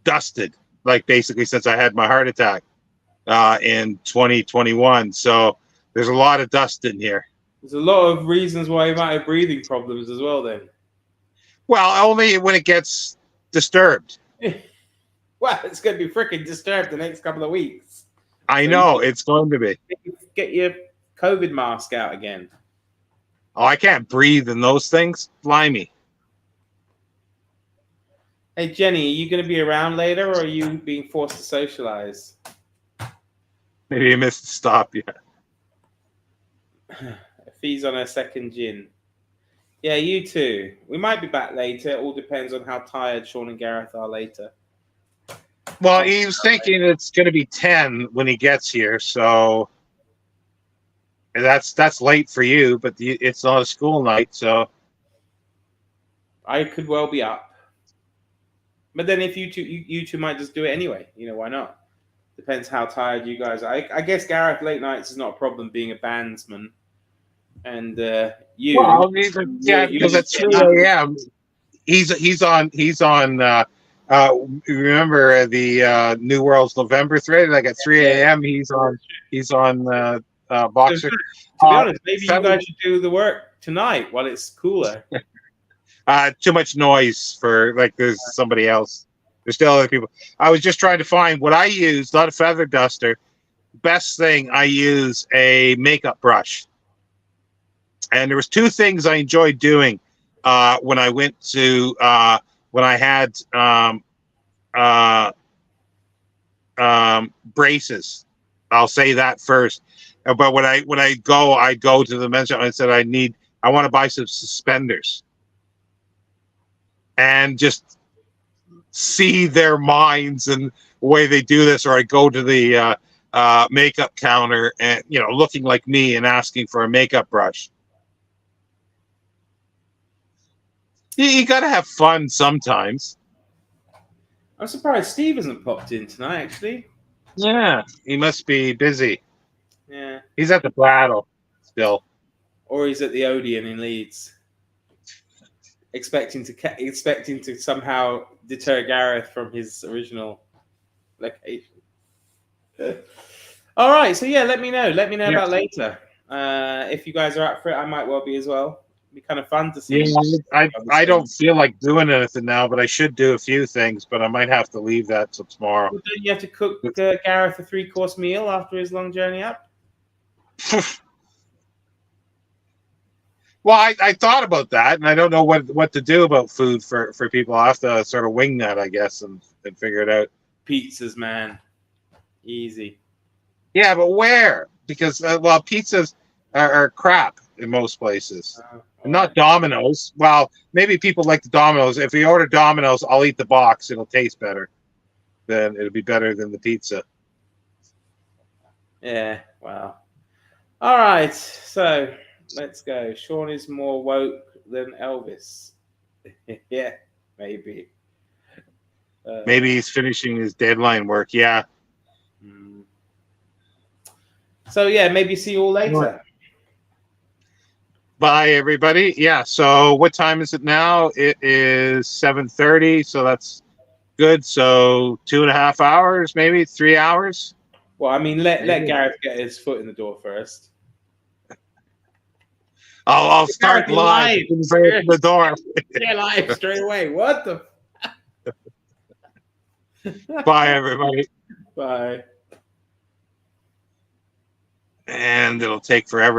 dusted, like basically since I had my heart attack in 2021. So there's a lot of dust in here. There's a lot of reasons why you might have breathing problems as well then. Well, only when it gets disturbed. Well, it's going to be freaking disturbed the next couple of weeks. I know, it's going to be. Get your COVID mask out again. Oh, I can't breathe in those things. Blimey. Hey, Jenny, are you going to be around later, or are you being forced to socialize? Maybe you missed the stop yet. Fee's on her second gin. Yeah, you too. We might be back later. It all depends on how tired Shawn and Gareth are later. Well, he was thinking it's going to be 10 when he gets here, so And that's late for you, but it's not a school night, so I could well be up. But then if you two might just do it anyway. Why not? Depends how tired you guys are. I guess Gareth late nights is not a problem being a bandsman. And well, because at 3 a.m. he's on. Remember the New World's November thread? Like at 3 a.m. he's on Boxer. To be honest, maybe you guys should do the work tonight while it's cooler. Too much noise for there's somebody else. There's still other people. I was just trying to find what I use, not a feather duster. Best thing, I use a makeup brush. And there was two things I enjoyed doing when I went to when I had braces. I'll say that first. But when I go to the men's shop, I said I want to buy some suspenders, and just see their minds and the way they do this. Or I go to the makeup counter and looking like me and asking for a makeup brush. You got to have fun sometimes. I'm surprised Steve hasn't popped in tonight, actually. Yeah, he must be busy. Yeah. He's at the battle still. Or he's at the Odeon in Leeds. Expecting to somehow deter Gareth from his original location. All right, so yeah, let me know. Let me know about later. If you guys are up for it, I might well be as well. Be kind of fun to see. Yeah, I don't feel like doing anything now, but I should do a few things. But I might have to leave that till tomorrow. Well, don't you have to cook Gareth a 3-course meal after his long journey up? Well, I thought about that, and I don't know what to do about food for people. I'll have to sort of wing that, I guess, and figure it out. Pizzas, man, easy. Yeah, but where? Because pizzas are crap in most places. Not Domino's. Well, maybe people like the Domino's. If we order Domino's, I'll eat the box. It'll taste better. Then it'll be better than the pizza. Yeah, wow. All right, so let's go. Shawn is more woke than Elvis. Yeah, maybe. Maybe he's finishing his deadline work. Yeah. So, yeah, maybe see you all later. Bye, everybody. Yeah, so what time is it now? It is 7:30, so that's good. So 2.5 hours, maybe 3 hours. Well, I mean, let Gareth get his foot in the door first. I'll start live. The door. Yeah, live straight away. What the? Bye, everybody. Bye. And it'll take forever